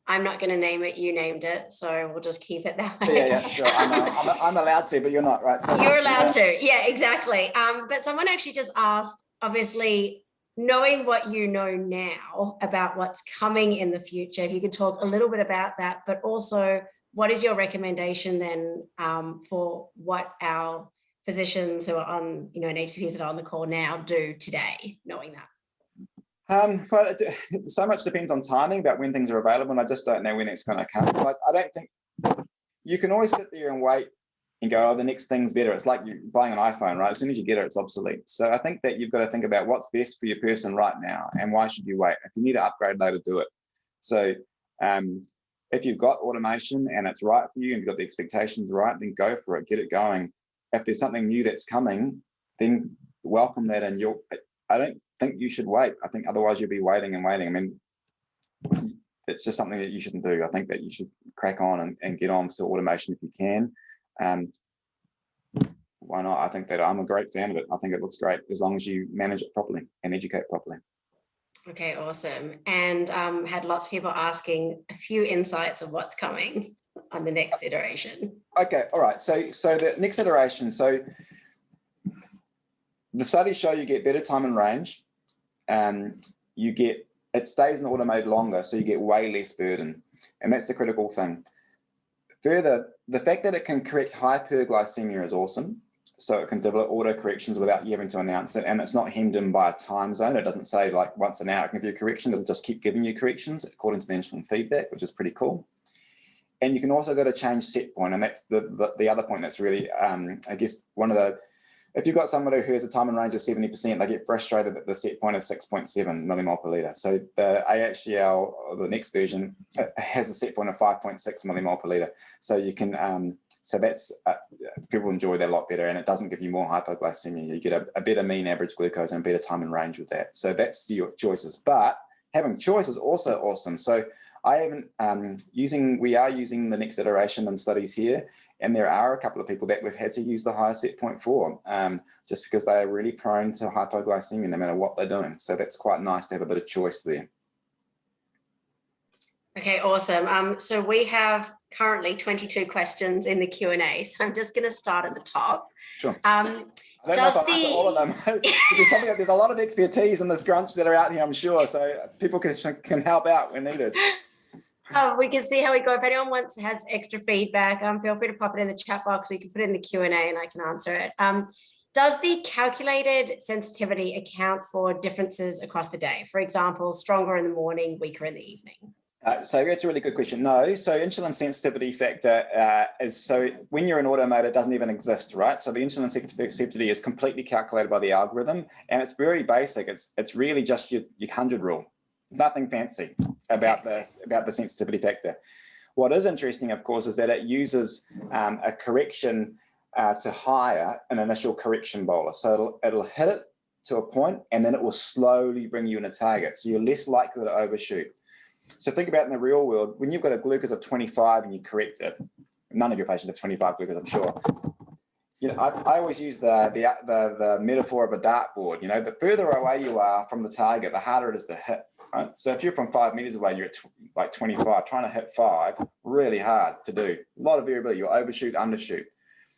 I'm not going to name it, you named it, so we'll just keep it that way. Yeah, sure. I'm allowed to, but you're not, right? So, you're allowed to. Yeah, exactly. But someone actually just asked, obviously, knowing what you know now about what's coming in the future, if you could talk a little bit about that, but also what is your recommendation then for what our physicians who are on, and HCPs that are on the call now do today, knowing that? But so much depends on timing about when things are available, and I just don't know when it's going to come. Like, I don't think you can always sit there and wait and go, oh, the next thing's better. It's like you're buying an iPhone, right? As soon as you get it, it's obsolete. So I think that you've got to think about what's best for your person right now, and why should you wait? If you need to upgrade later, do it. So if you've got automation and it's right for you and you've got the expectations right, then go for it, get it going. If there's something new that's coming, then welcome that. And I don't think you should wait. I think otherwise you'll be waiting and waiting. I mean, it's just something that you shouldn't do. I think that you should crack on and get on to automation if you can. Why not? I think that I'm a great fan of it. I think it looks great as long as you manage it properly and educate properly. Okay, awesome. And had lots of people asking a few insights of what's coming on the next iteration. Okay, all right. So the next iteration, so the studies show you get better time and range. It stays in automated longer, so you get way less burden. And that's the critical thing. Further, the fact that it can correct hyperglycemia is awesome. So it can develop auto corrections without you having to announce it. And it's not hemmed in by a time zone. It doesn't say like once an hour it can give you a correction. It'll just keep giving you corrections according to the insulin feedback, which is pretty cool. And you can also go to change set point. And that's the other point that's really, I guess, one of the, if you've got somebody who has a time and range of 70%, they get frustrated that the set point is 6.7 millimole per litre. So the AHDL, or the next version, has a set point of 5.6 millimole per litre. So you can, so that's, people enjoy that a lot better, and it doesn't give you more hypoglycemia. You get a better mean average glucose and a better time and range with that. So that's your choices. But having choice is also awesome. So I haven't we are using the next iteration in studies here, and there are a couple of people that we've had to use the higher set point for, just because they are really prone to hypoglycemia no matter what they're doing. So that's quite nice to have a bit of choice there. Okay, awesome. So we have currently 22 questions in the Q&A. So I'm just going to start at the top. Sure. I don't know if I'll answer all of them. There's a lot of expertise in this grunge that are out here, I'm sure. So people can help out when needed. We can see how we go. If anyone has extra feedback, feel free to pop it in the chat box, or you can put it in the Q&A and I can answer it. Does the calculated sensitivity account for differences across the day? For example, stronger in the morning, weaker in the evening? So that's a really good question. No, so insulin sensitivity factor is, so when you're in auto mode, it doesn't even exist, right? So the insulin sensitivity is completely calculated by the algorithm, and it's very basic. It's really just your 100 rule. Nothing fancy about the sensitivity factor. What is interesting, of course, is that it uses a correction to higher an initial correction bolus. So it'll hit it to a point, and then it will slowly bring you in a target. So you're less likely to overshoot. So think about in the real world, when you've got a glucose of 25 and you correct it, none of your patients have 25 glucose, I'm sure. You know, I always use the metaphor of a dartboard. You know, the further away you are from the target, the harder it is to hit. Right? So if you're from 5 meters away, you're at like 25, trying to hit 5, really hard to do. A lot of variability. You'll overshoot, undershoot.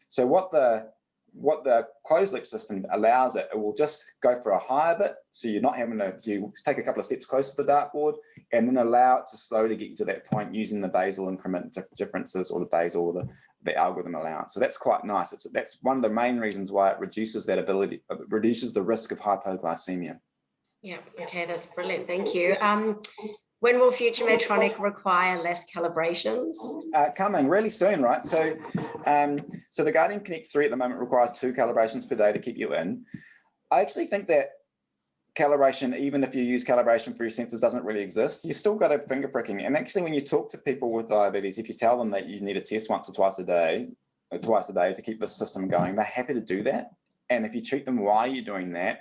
So what the closed loop system allows it will just go for a higher bit. So you're not having to, you take a couple of steps closer to the dartboard and then allow it to slowly get you to that point using the basal increment differences, or the basal, or the algorithm allowance. So that's quite nice. That's one of the main reasons why it reduces that ability, reduces the risk of hypoglycemia. Yeah, okay, that's brilliant. Thank you. When will future Medtronic require less calibrations? Coming really soon, right? So, so the Guardian Connect 3 at the moment requires 2 calibrations per day to keep you in. I actually think that calibration, even if you use calibration for your sensors, doesn't really exist. You still got a finger pricking. And actually, when you talk to people with diabetes, if you tell them that you need a test once or twice a day to keep the system going, they're happy to do that. And if you treat them while you're doing that,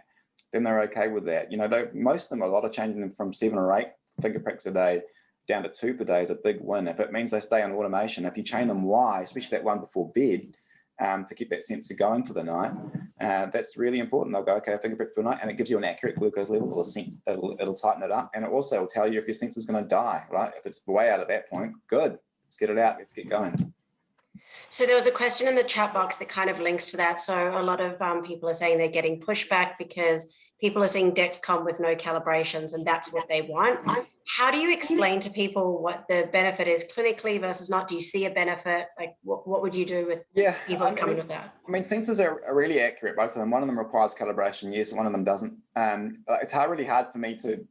then they're okay with that. You know, most of them, a lot of changing them from 7 or 8 finger pricks a day down to 2 per day is a big win. If it means they stay on automation, if you train them why, especially that one before bed, to keep that sensor going for the night, that's really important. They'll go, okay, finger prick for the night, and it gives you an accurate glucose level. It'll tighten it up, and it also will tell you if your sensor's going to die, right? If it's way out at that point, good, let's get it out, let's get going. So there was a question in the chat box that kind of links to that. So a lot of people are saying they're getting pushback because people are seeing Dexcom with no calibrations, and that's what they want. How do you explain to people what the benefit is clinically versus not? Do you see a benefit? Like, what would you do with people coming with that? I mean, sensors are really accurate, both of them. One of them requires calibration, yes, one of them doesn't. It's really hard for me to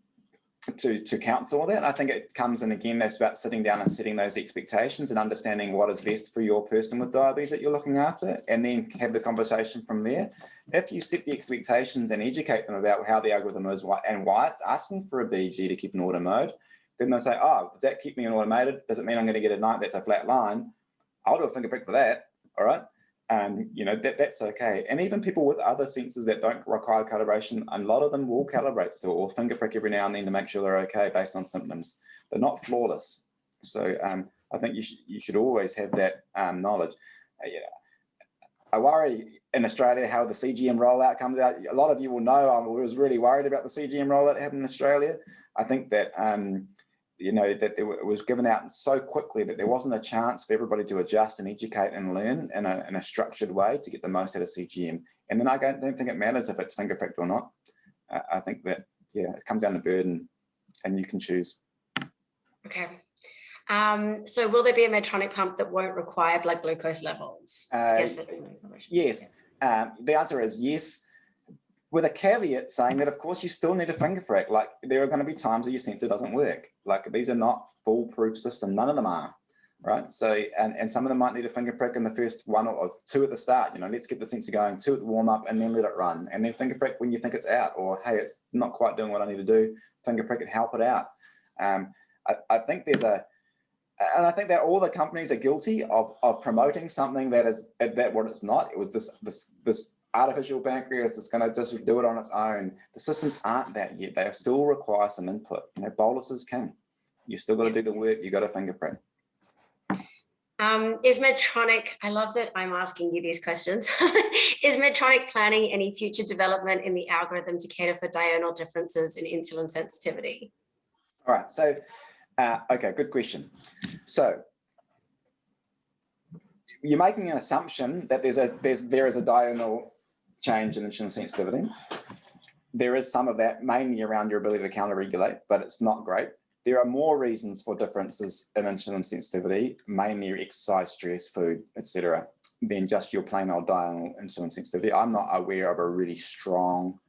counsel all that. I think it comes in, again, that's about sitting down and setting those expectations and understanding what is best for your person with diabetes that you're looking after, and then have the conversation from there. If you set the expectations and educate them about how the algorithm is and why it's asking for a BG to keep in auto mode, then they'll say, oh, does that keep me in automated? Does it mean I'm going to get a night that's a flat line? I'll do a finger prick for that, all right? that's okay. And even people with other sensors that don't require calibration, a lot of them will calibrate or finger prick every now and then to make sure they're okay based on symptoms. They're not flawless. So I think you should always have that knowledge. I worry in Australia how the CGM rollout comes out. A lot of you will know I was really worried about the CGM rollout that happened in Australia. I think that that it was given out so quickly that there wasn't a chance for everybody to adjust and educate and learn in a structured way to get the most out of CGM. And then I don't think it matters if it's finger pricked or not. I think that, it comes down to burden and you can choose. Okay. So will there be a Medtronic pump that won't require blood glucose levels? I guess that's yes. The answer is yes, with a caveat saying that, of course, you still need a finger prick. Like, there are going to be times that your sensor doesn't work. Like, these are not foolproof systems. None of them are, right? So, and some of them might need a finger prick in the first 1 or 2 at the start. Let's get the sensor going, 2 at the warm up, and then let it run. And then finger prick when you think it's out, or hey, it's not quite doing what I need to do. Finger prick and help it out. I think there's and I think that all the companies are guilty of promoting something that is what it's not. It was this artificial pancreas that's going to just do it on its own. The systems aren't that yet. They still require some input. Bolus is king. You still got to do the work. You got to finger prick. Is Medtronic, I love that I'm asking you these questions. Is Medtronic planning any future development in the algorithm to cater for diurnal differences in insulin sensitivity? All right. So, okay, good question. So, you're making an assumption that there is a diurnal change in insulin sensitivity. There is some of that, mainly around your ability to counter-regulate, but it's not great. There are more reasons for differences in insulin sensitivity, mainly exercise, stress, food, etc., than just your plain old diurnal insulin sensitivity. I'm not aware of a really strong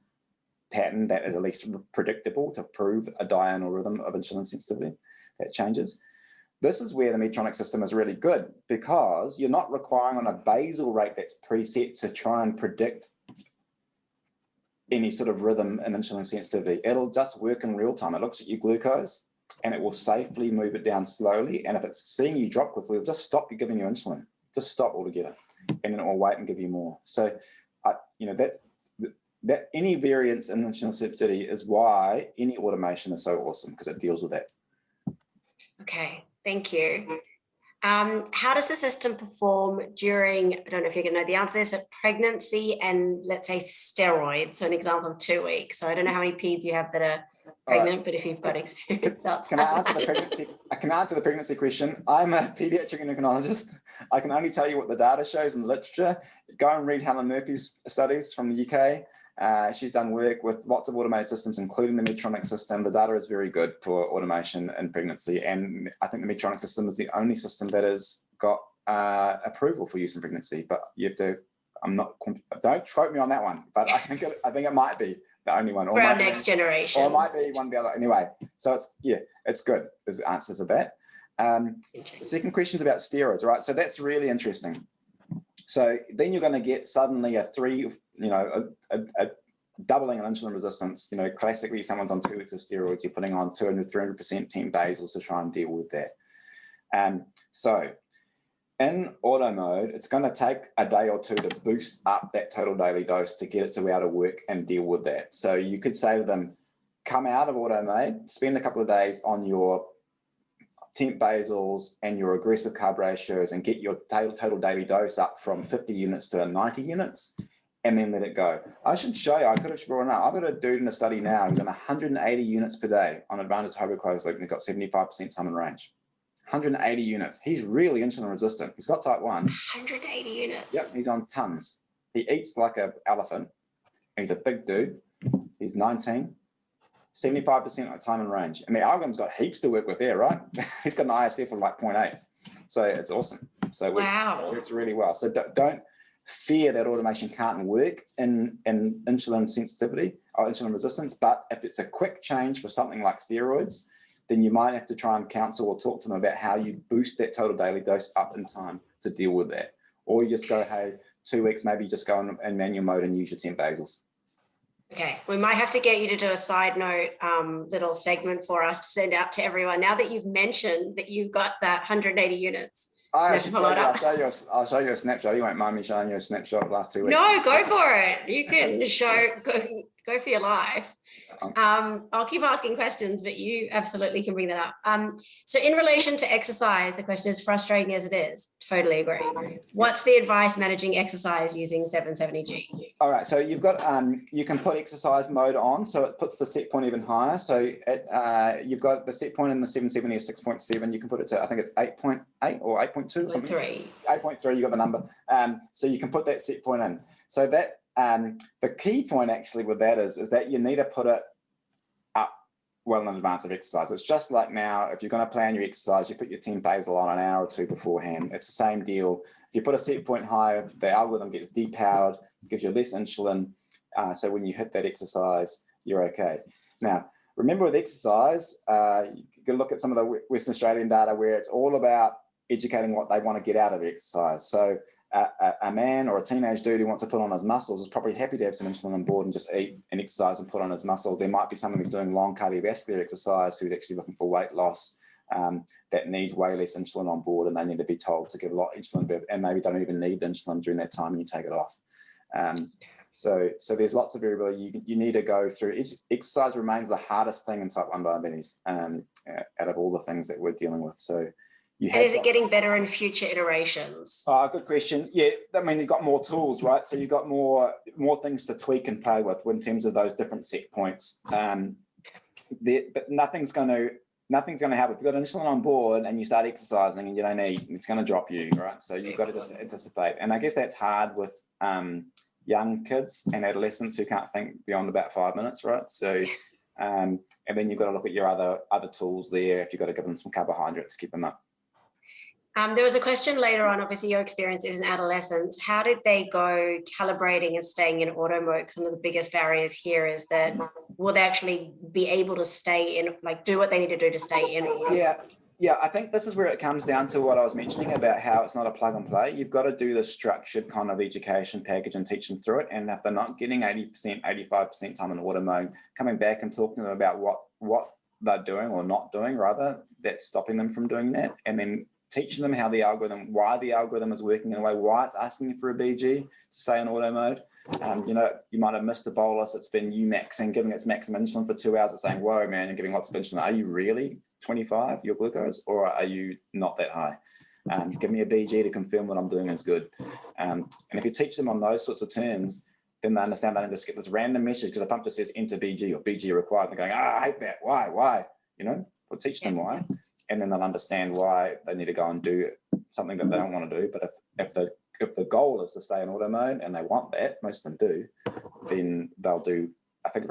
pattern that is at least predictable to prove a diurnal rhythm of insulin sensitivity that changes. This is where the Medtronic system is really good, because you're not requiring on a basal rate that's preset to try and predict any sort of rhythm in insulin sensitivity. It'll just work in real time. It looks at your glucose and it will safely move it down slowly. And if it's seeing you drop quickly, it'll just stop you giving you insulin. Just stop altogether. And then it will wait and give you more. So, that any variance in insulin sensitivity is why any automation is so awesome, because it deals with that. Okay, thank you. How does the system perform during, I don't know if you're going to know the answer to this, but pregnancy and, let's say, steroids? So an example of 2 weeks. So I don't know how many peds you have that are pregnant, but if you've got experience outside. Can I answer the pregnancy? I can answer the pregnancy question. I'm a pediatric endocrinologist. I can only tell you what the data shows in the literature. Go and read Helen Murphy's studies from the UK. She's done work with lots of automated systems, including the Medtronic system. The data is very good for automation in pregnancy. And I think the Medtronic system is the only system that has got approval for use in pregnancy. But you have to, don't quote me on that one, but I think it might be the only one. For our next generation. Or it might be one of the other. Anyway, so it's good, is the answers of that. The second question is about steroids, right? So that's really interesting. So then you're going to get suddenly a doubling in insulin resistance. Classically, someone's on 2 weeks of steroids, you're putting on 200-300% 10 basals to try and deal with that. So in auto mode, it's going to take a day or 2 to boost up that total daily dose to get it to be able to work and deal with that. So you could say to them, come out of auto mode, spend a couple of days on your temp basals and your aggressive carb ratios and get your total daily dose up from 50 units to 90 units, and then let it go. I should show you, I could have brought it up. I've got a dude in a study now who's on 180 units per day on advantage hybrid closed loop, and he's got 75% time and range. 180 units. He's really insulin resistant. He's got type 1. 180 units. Yep, he's on tons. He eats like an elephant. He's a big dude. He's 19. 75% of time and range. And the algorithm's got heaps to work with there, right? He's got an ISF of like 0.8. So it's awesome. So it works really well. So don't fear that automation can't work in insulin sensitivity or insulin resistance. But if it's a quick change for something like steroids, then you might have to try and counsel or talk to them about how you boost that total daily dose up in time to deal with that. Or you just go, hey, 2 weeks, maybe just go in manual mode and use your 10 basals. Okay, we might have to get you to do a side note little segment for us to send out to everyone. Now that you've mentioned that you've got that 180 units, I'll show you a snapshot. You won't mind me showing you a snapshot of the last 2 weeks. No, go for it. You can go for your life. I'll keep asking questions, but you absolutely can bring that up. So in relation to exercise, the question is frustrating as it is. Totally agree. What's the advice managing exercise using 770G? All right, so you've got you can put exercise mode on, so it puts the set point even higher. So you've got the set point in the 770 is 6.7. You can put it to, I think it's 8.8 or 8.2 or something. 8.3. You got the number. So you can put that set point in. So that the key point actually with that is that you need to put it up well in advance of exercise. It's just like now, if you're going to plan your exercise, you put your 10 basal on an hour or two beforehand. It's the same deal. If you put a set point higher, the algorithm gets depowered, gives you less insulin. So when you hit that exercise, you're okay. Now, remember with exercise, you can look at some of the Western Australian data where it's all about educating what they want to get out of exercise. So a man or a teenage dude who wants to put on his muscles is probably happy to have some insulin on board and just eat and exercise and put on his muscle. There might be someone who's doing long cardiovascular exercise who's actually looking for weight loss that needs way less insulin on board, and they need to be told to give a lot of insulin, and maybe they don't even need the insulin during that time and you take it off. So there's lots of variability. You need to go through. Exercise remains the hardest thing in type 1 diabetes out of all the things that we're dealing with. So and is it getting better in future iterations? Oh, good question. Yeah, I mean, you've got more tools, right? So you've got more things to tweak and play with in terms of those different set points. But nothing's going to happen. If you've got insulin on board and you start exercising and you don't eat, it's going to drop you, right? So you've got to just anticipate. And I guess that's hard with young kids and adolescents who can't think beyond about 5 minutes, right? So, and then you've got to look at your other tools there. If you've got to give them some carbohydrates to keep them up. There was a question later on, obviously your experience is in adolescence. How did they go calibrating and staying in auto mode? One of the biggest barriers here is that will they actually be able to stay in, like do what they need to do to stay in? Yeah, I think this is where it comes down to what I was mentioning about how it's not a plug and play. You've got to do the structured kind of education package and teach them through it. And if they're not getting 80%, 85% time in auto mode, coming back and talking to them about what they're doing or not doing, rather, that's stopping them from doing that. And then teaching them why the algorithm is working in a way, why it's asking you for a BG to stay in auto mode. You might have missed a bolus. It's been Umaxing, giving its maximum insulin for 2 hours. It's saying, whoa, man, you're giving lots of insulin. Are you really 25, your glucose, or are you not that high? Give me a BG to confirm what I'm doing is good. And if you teach them on those sorts of terms, then they understand they don't just get this random message because the pump just says enter BG or BG required. And they're going, I hate that. Why? We'll teach them why. And then they'll understand why they need to go and do something that they don't want to do. But if the goal is to stay in auto mode and they want that, most of them do, then they'll do, I think.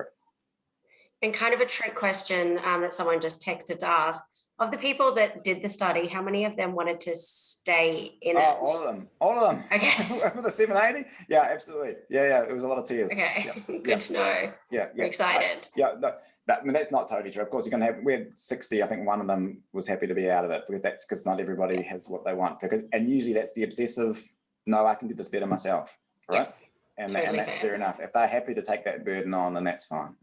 And kind of a trick question that someone just texted to ask, of the people that did the study, how many of them wanted to stay in it? All of them. Okay. For the 780? Yeah, absolutely. Yeah, it was a lot of tears. Okay, good to know. Yeah. We're excited. That's not totally true. Of course, we had 60. I think one of them was happy to be out of it because not everybody has what they want. And usually that's the obsessive, no, I can do this better myself, right? And that's fair enough. If they're happy to take that burden on, then that's fine.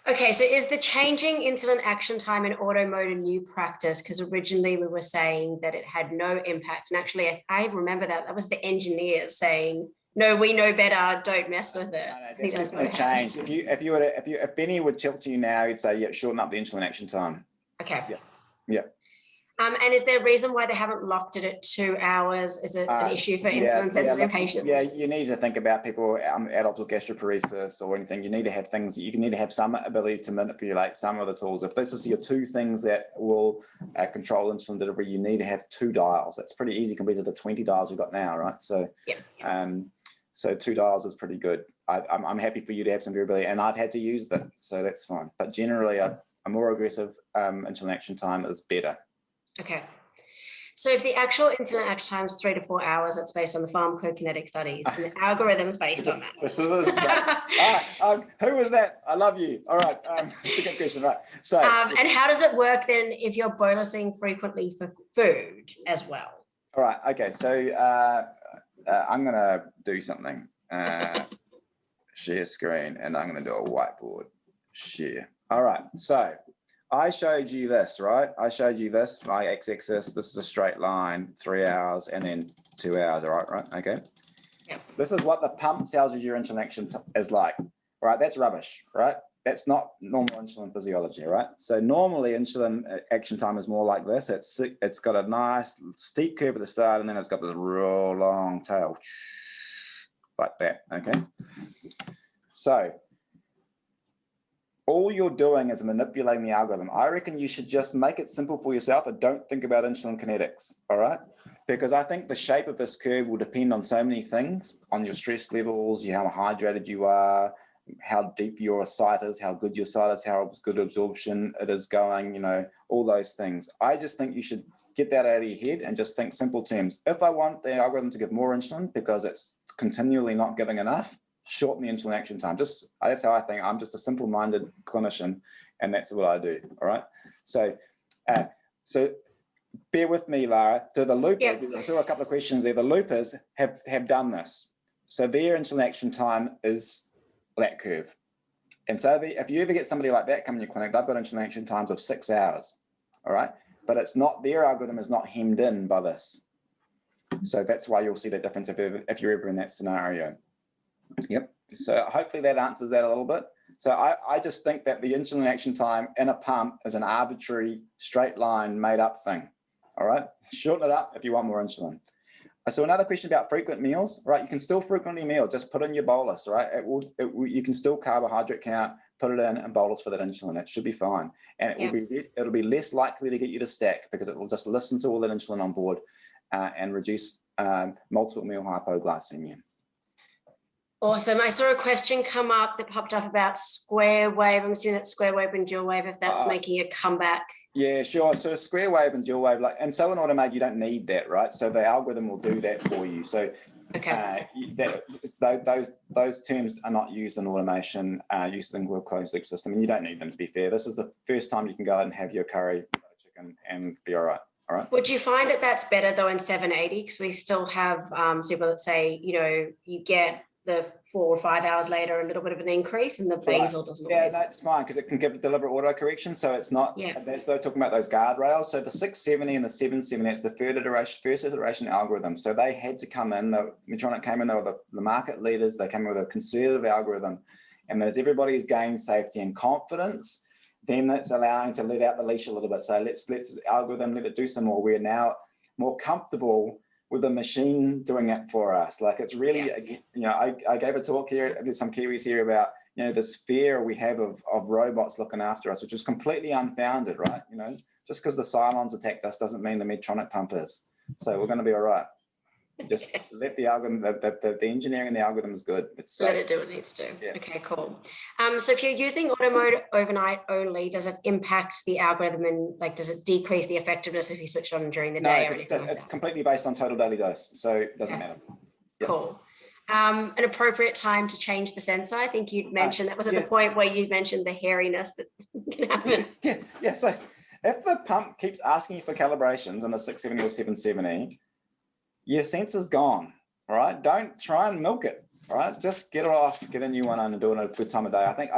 Okay, so is the changing insulin action time in auto mode a new practice? Because originally we were saying that it had no impact. And actually, I remember that was the engineers saying, no, we know better, don't mess with it. No, that's just going to change. If Benny would tilt to you now, he'd say, yeah, shorten up the insulin action time. Okay. Yeah. And is there a reason why they haven't locked it at 2 hours? Is it an issue for insulin-sensitive patients? Yeah, you need to think about people, adults with gastroparesis or anything. You need to have things, you need to have some ability to manipulate some of the tools. If this is your two things that will control insulin delivery, you need to have 2 dials. That's pretty easy compared to the 20 dials we've got now, right? So, so 2 dials is pretty good. I'm happy for you to have some variability, and I've had to use that, so that's fine. But generally, a more aggressive insulin action time is better. Okay. So if the actual insulin action time is 3 to 4 hours, that's based on the pharmacokinetic studies and the algorithms based on that. This is right. Who was that? I love you. All right. It's a good question, right? So, and how does it work then if you're bolusing frequently for food as well? All right. Okay. So I'm going to do something. Share screen, and I'm going to do a whiteboard share. All right. So I showed you this, right? I showed you this, my x-axis. This is a straight line, 3 hours, and then 2 hours, right? Okay. Yep. This is what the pump tells you your insulin action is like, right? That's rubbish, right? That's not normal insulin physiology, right? So normally insulin action time is more like this. It's got a nice steep curve at the start, and then it's got this real long tail, like that, okay? So all you're doing is manipulating the algorithm. I reckon you should just make it simple for yourself and don't think about insulin kinetics, all right? Because I think the shape of this curve will depend on so many things, on your stress levels, how hydrated you are, how deep your site is, how good your site is, how good absorption it is going, you know, all those things. I just think you should get that out of your head and just think simple terms. If I want the algorithm to give more insulin because it's continually not giving enough, shorten the insulin action time. Just that's how I think. I'm just a simple-minded clinician, and that's what I do. All right. So, so bear with me, Lara. So the loopers. I saw a couple of questions there. The loopers have done this. So their insulin action time is that curve. And so if you ever get somebody like that come in your clinic, they've got insulin action times of 6 hours. All right. But it's not, their algorithm is not hemmed in by this. So that's why you'll see the difference if you're ever in that scenario. Yep. So hopefully that answers that a little bit. So I just think that the insulin action time in a pump is an arbitrary straight line made up thing. All right. Shorten it up if you want more insulin. So another question about frequent meals, right? You can still frequently meal, just put in your bolus, right? You can still carbohydrate count, put it in and bolus for that insulin. It should be fine. And it'll be less likely to get you to stack because it will just listen to all that insulin on board and reduce multiple meal hypoglycemia. Awesome. I saw a question come up that popped up about square wave. I'm assuming that's square wave and dual wave, if that's making a comeback. Yeah, sure. So square wave and dual wave, and so in automated, you don't need that, right? So the algorithm will do that for you. So those terms are not used in automation, used in a closed loop system, and you don't need them, to be fair. This is the first time you can go out and have your curry chicken and be all right. All right. Would you find that that's better though in 780? Because we still have people that say, you know, you get the 4 or 5 hours later a little bit of an increase, and the basal doesn't. Yeah, that's fine because it can give deliberate auto correction. So it's not. That's they're talking about those guardrails. So the 670 and the 770, that's the first iteration algorithm. So they had to come in. Medtronic came in. They were the market leaders. They came in with a conservative algorithm, and as everybody's gained safety and confidence, then that's allowing to let out the leash a little bit. So let's algorithm let it do some more. We're now more comfortable with the machine doing it for us. Like it's really, you know, I gave a talk here, there's some Kiwis here about, you know, this fear we have of robots looking after us, which is completely unfounded, right? You know, just because the Cylons attacked us doesn't mean the Medtronic pump is. So we're going to be all right. Just let the algorithm, the engineering and the algorithm is good. It's safe. Let it do what it needs to. Yeah. Okay, cool. So if you're using auto mode overnight only, does it impact the algorithm and like, does it decrease the effectiveness if you switch on during the day? No, it's completely based on total daily dose, so it doesn't matter. Yep. Cool. An appropriate time to change the sensor. I think you mentioned that was at the point where you mentioned the hairiness that can happen. Yeah. So if the pump keeps asking you for calibrations in the 670 or 770, your sensor's gone, all right? Don't try and milk it, all right? Just get it off, get a new one on and do it at a good time of day. I think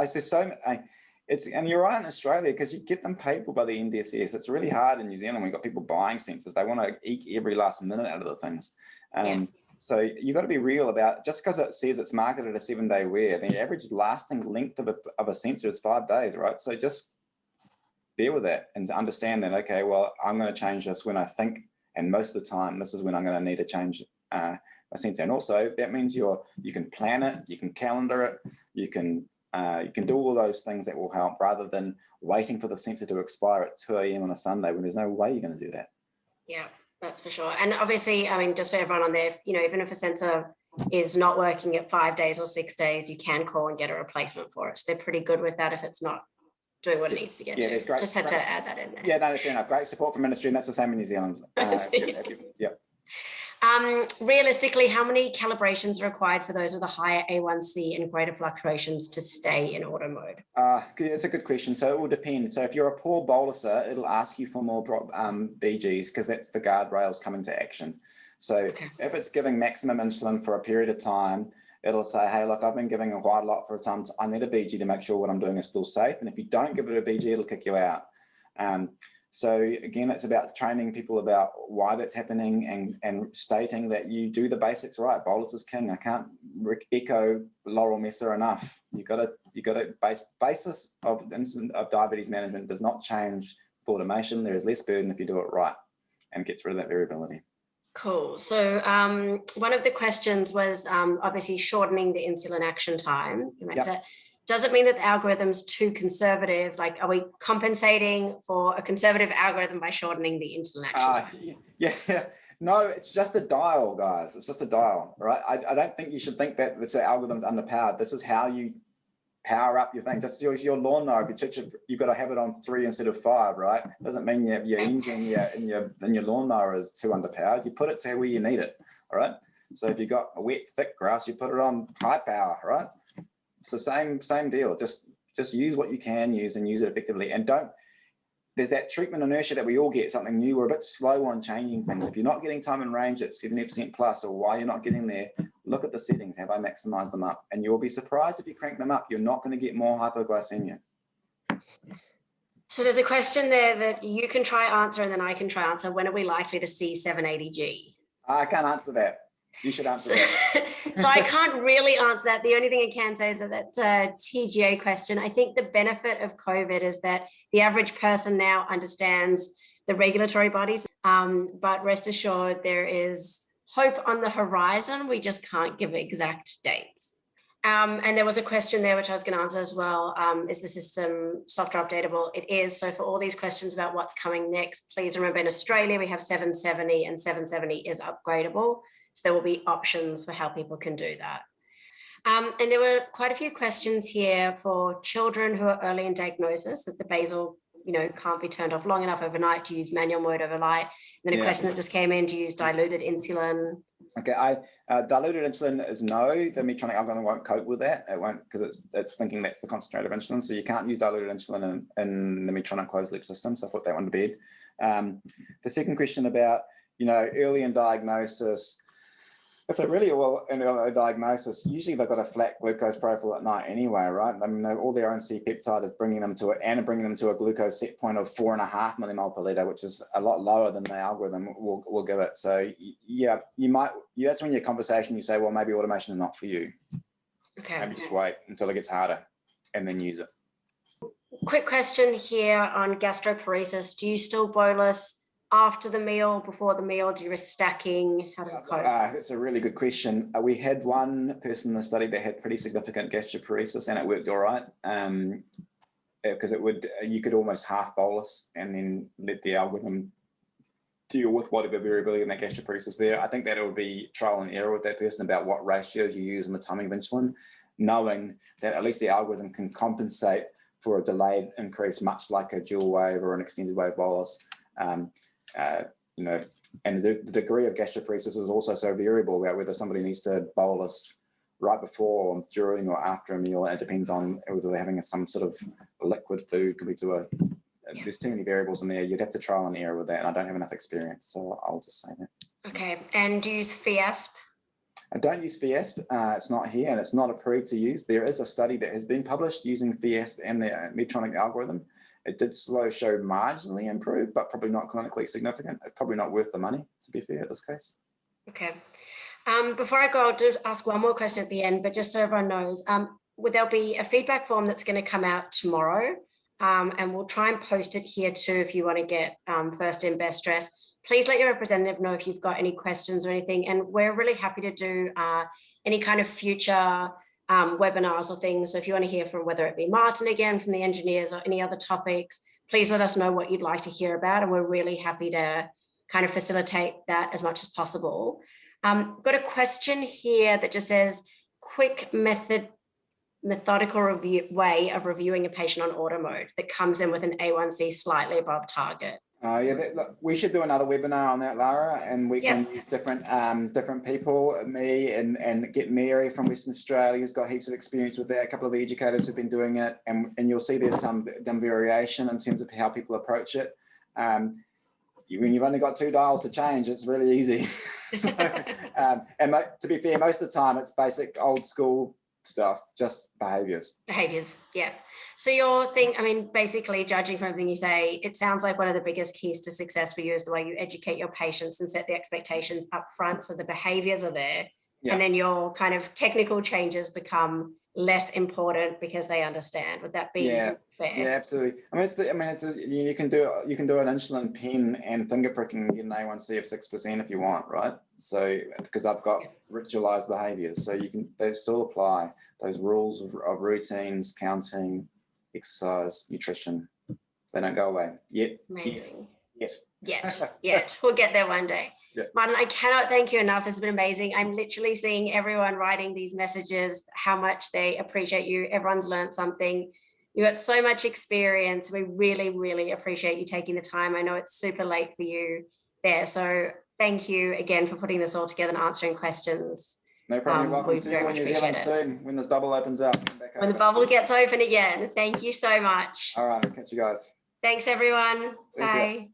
and you're right in Australia because you get them paid for by the NDSS. It's really hard in New Zealand. We've got people buying sensors. They want to eke every last minute out of the things. So you've got to be real about, just because it says it's marketed a 7-day wear, the average lasting length of a sensor is 5 days, right? So just bear with that and understand that, okay, well, I'm going to change this when I think, and most of the time, this is when I'm going to need to change my sensor. And also, that means you can plan it, you can calendar it, you can do all those things that will help, rather than waiting for the sensor to expire at 2 a.m. on a Sunday when there's no way you're going to do that. Yeah, that's for sure. And obviously, I mean, just for everyone on there, you know, even if a sensor is not working at 5 days or 6 days, you can call and get a replacement for it. So they're pretty good with that if it's not doing what it needs to get to. Great, just had to add that in there. Yeah, no, fair enough. Great support from industry, and that's the same in New Zealand. Realistically, how many calibrations are required for those with a higher A1C and greater fluctuations to stay in auto mode? It's a good question. So it will depend. So if you're a poor boluser, it'll ask you for more BGs because that's the guardrails coming to action. So if it's giving maximum insulin for a period of time, it'll say, hey, look, I've been giving quite a lot for a time. I need a BG to make sure what I'm doing is still safe. And if you don't give it a BG, it'll kick you out. So again, it's about training people about why that's happening and stating that you do the basics right. Bolus is king. I can't echo Laurel Messer enough. You got to basis of diabetes management does not change with automation. There is less burden if you do it right and gets rid of that variability. Cool. So one of the questions was obviously shortening the insulin action time. Yep. Does it mean that the algorithm's too conservative? Like, are we compensating for a conservative algorithm by shortening the insulin action time? Yeah. No, it's just a dial, guys. It's just a dial, right? I don't think you should think that the algorithm's underpowered. This is how you power up your thing. Just your lawnmower. If you've got to have it on 3 instead of 5, right? Doesn't mean your engine in your lawnmower is too underpowered. You put it to where you need it, all right? So if you've got a wet, thick grass, you put it on high power, right? It's the same deal. Just use what you can use and use it effectively. And there's that treatment inertia that we all get, something new. We're a bit slow on changing things. If you're not getting time and range at 70% plus, or why you're not getting there, look at the settings. Have I maximized them up? And you'll be surprised if you crank them up. You're not going to get more hypoglycemia. So there's a question there that you can try answer and then I can try answer. When are we likely to see 780G? I can't answer that. You should answer that. So I can't really answer that. The only thing I can say is that that's a TGA question. I think the benefit of COVID is that the average person now understands the regulatory bodies, but rest assured there is hope on the horizon. We just can't give exact dates. And there was a question there, which I was going to answer as well. Is the system software updatable? It is. So for all these questions about what's coming next, please remember in Australia, we have 770 and 770 is upgradable. So there will be options for how people can do that. And there were quite a few questions here for children who are early in diagnosis, that the basal, can't be turned off long enough overnight to use manual mode overnight. And then a question that just came in to use diluted insulin. Okay, diluted insulin is no. The Medtronic algorithm won't cope with that. It won't, because it's thinking that's the concentrate of insulin. So you can't use diluted insulin in the Medtronic closed loop system. So I put that one to bed. The second question about, early in diagnosis, if they're really well in a diagnosis, usually they've got a flat glucose profile at night anyway, right? I mean, all their own C-peptide is bringing them to a glucose set point of 4.5 millimole per liter, which is a lot lower than the algorithm will give it. So yeah, that's when your conversation, you say, well, maybe automation is not for you. Okay. Maybe just wait until it gets harder and then use it. Quick question here on gastroparesis. Do you still bolus after the meal, before the meal? Do you risk stacking? How does it cope? That's a really good question. We had one person in the study that had pretty significant gastroparesis, and it worked all right, because you could almost half bolus and then let the algorithm deal with whatever variability in that gastroparesis there. I think that it would be trial and error with that person about what ratios you use in the timing of insulin, knowing that at least the algorithm can compensate for a delayed increase, much like a dual wave or an extended wave bolus. And the degree of gastroparesis is also so variable about whether somebody needs to bolus right before or during or after a meal. And it depends on whether they're having some sort of liquid food. There's too many variables in there. You'd have to trial and error with that, and I don't have enough experience, so I'll just say that. Okay, and do you use FIASP? I don't use FIASP. It's not here, and it's not approved to use. There is a study that has been published using FIASP and the Medtronic algorithm. It did show marginally improved, but probably not clinically significant. It's probably not worth the money, to be fair, in this case. Okay. Before I go, I'll just ask one more question at the end, but just so everyone knows, there'll be a feedback form that's going to come out tomorrow, and we'll try and post it here too if you want to get first in, best dress. Please let your representative know if you've got any questions or anything, and we're really happy to do any kind of future webinars or things. So if you want to hear from, whether it be Martin again from the engineers or any other topics, please let us know what you'd like to hear about, and we're really happy to kind of facilitate that as much as possible. Got a question here that just says, quick methodical way of reviewing a patient on auto mode that comes in with an A1C slightly above target. Look, we should do another webinar on that, Lara, and we can use different people, me and get Mary from Western Australia, who's got heaps of experience with that. A couple of the educators who've been doing it, and you'll see there's some variation in terms of how people approach it. When you've only got 2 dials to change, it's really easy. And to be fair, most of the time it's basic old school stuff, just behaviors. Behaviors, yeah. So your thing, I mean, basically judging from everything you say, it sounds like one of the biggest keys to success for you is the way you educate your patients and set the expectations up front so the behaviors are there. Yeah. And then your kind of technical changes become less important because they understand. Would that be fair? Yeah, absolutely. I mean, you can do an insulin pen and finger pricking and get an A1C of 6% if you want, right? So because I've got ritualized behaviors, so they still apply those rules of routines, counting, exercise, nutrition. They don't go away yet. Amazing. Yet. We'll get there one day. Yeah. Martin, I cannot thank you enough. This has been amazing. I'm literally seeing everyone writing these messages, how much they appreciate you. Everyone's learned something. You got so much experience. We really, really appreciate you taking the time. I know it's super late for you there. So thank you again for putting this all together and answering questions. No problem. You're welcome. See you in New Zealand soon when this bubble opens up. When the bubble gets open again. Thank you so much. All right. Catch you guys. Thanks, everyone. Bye.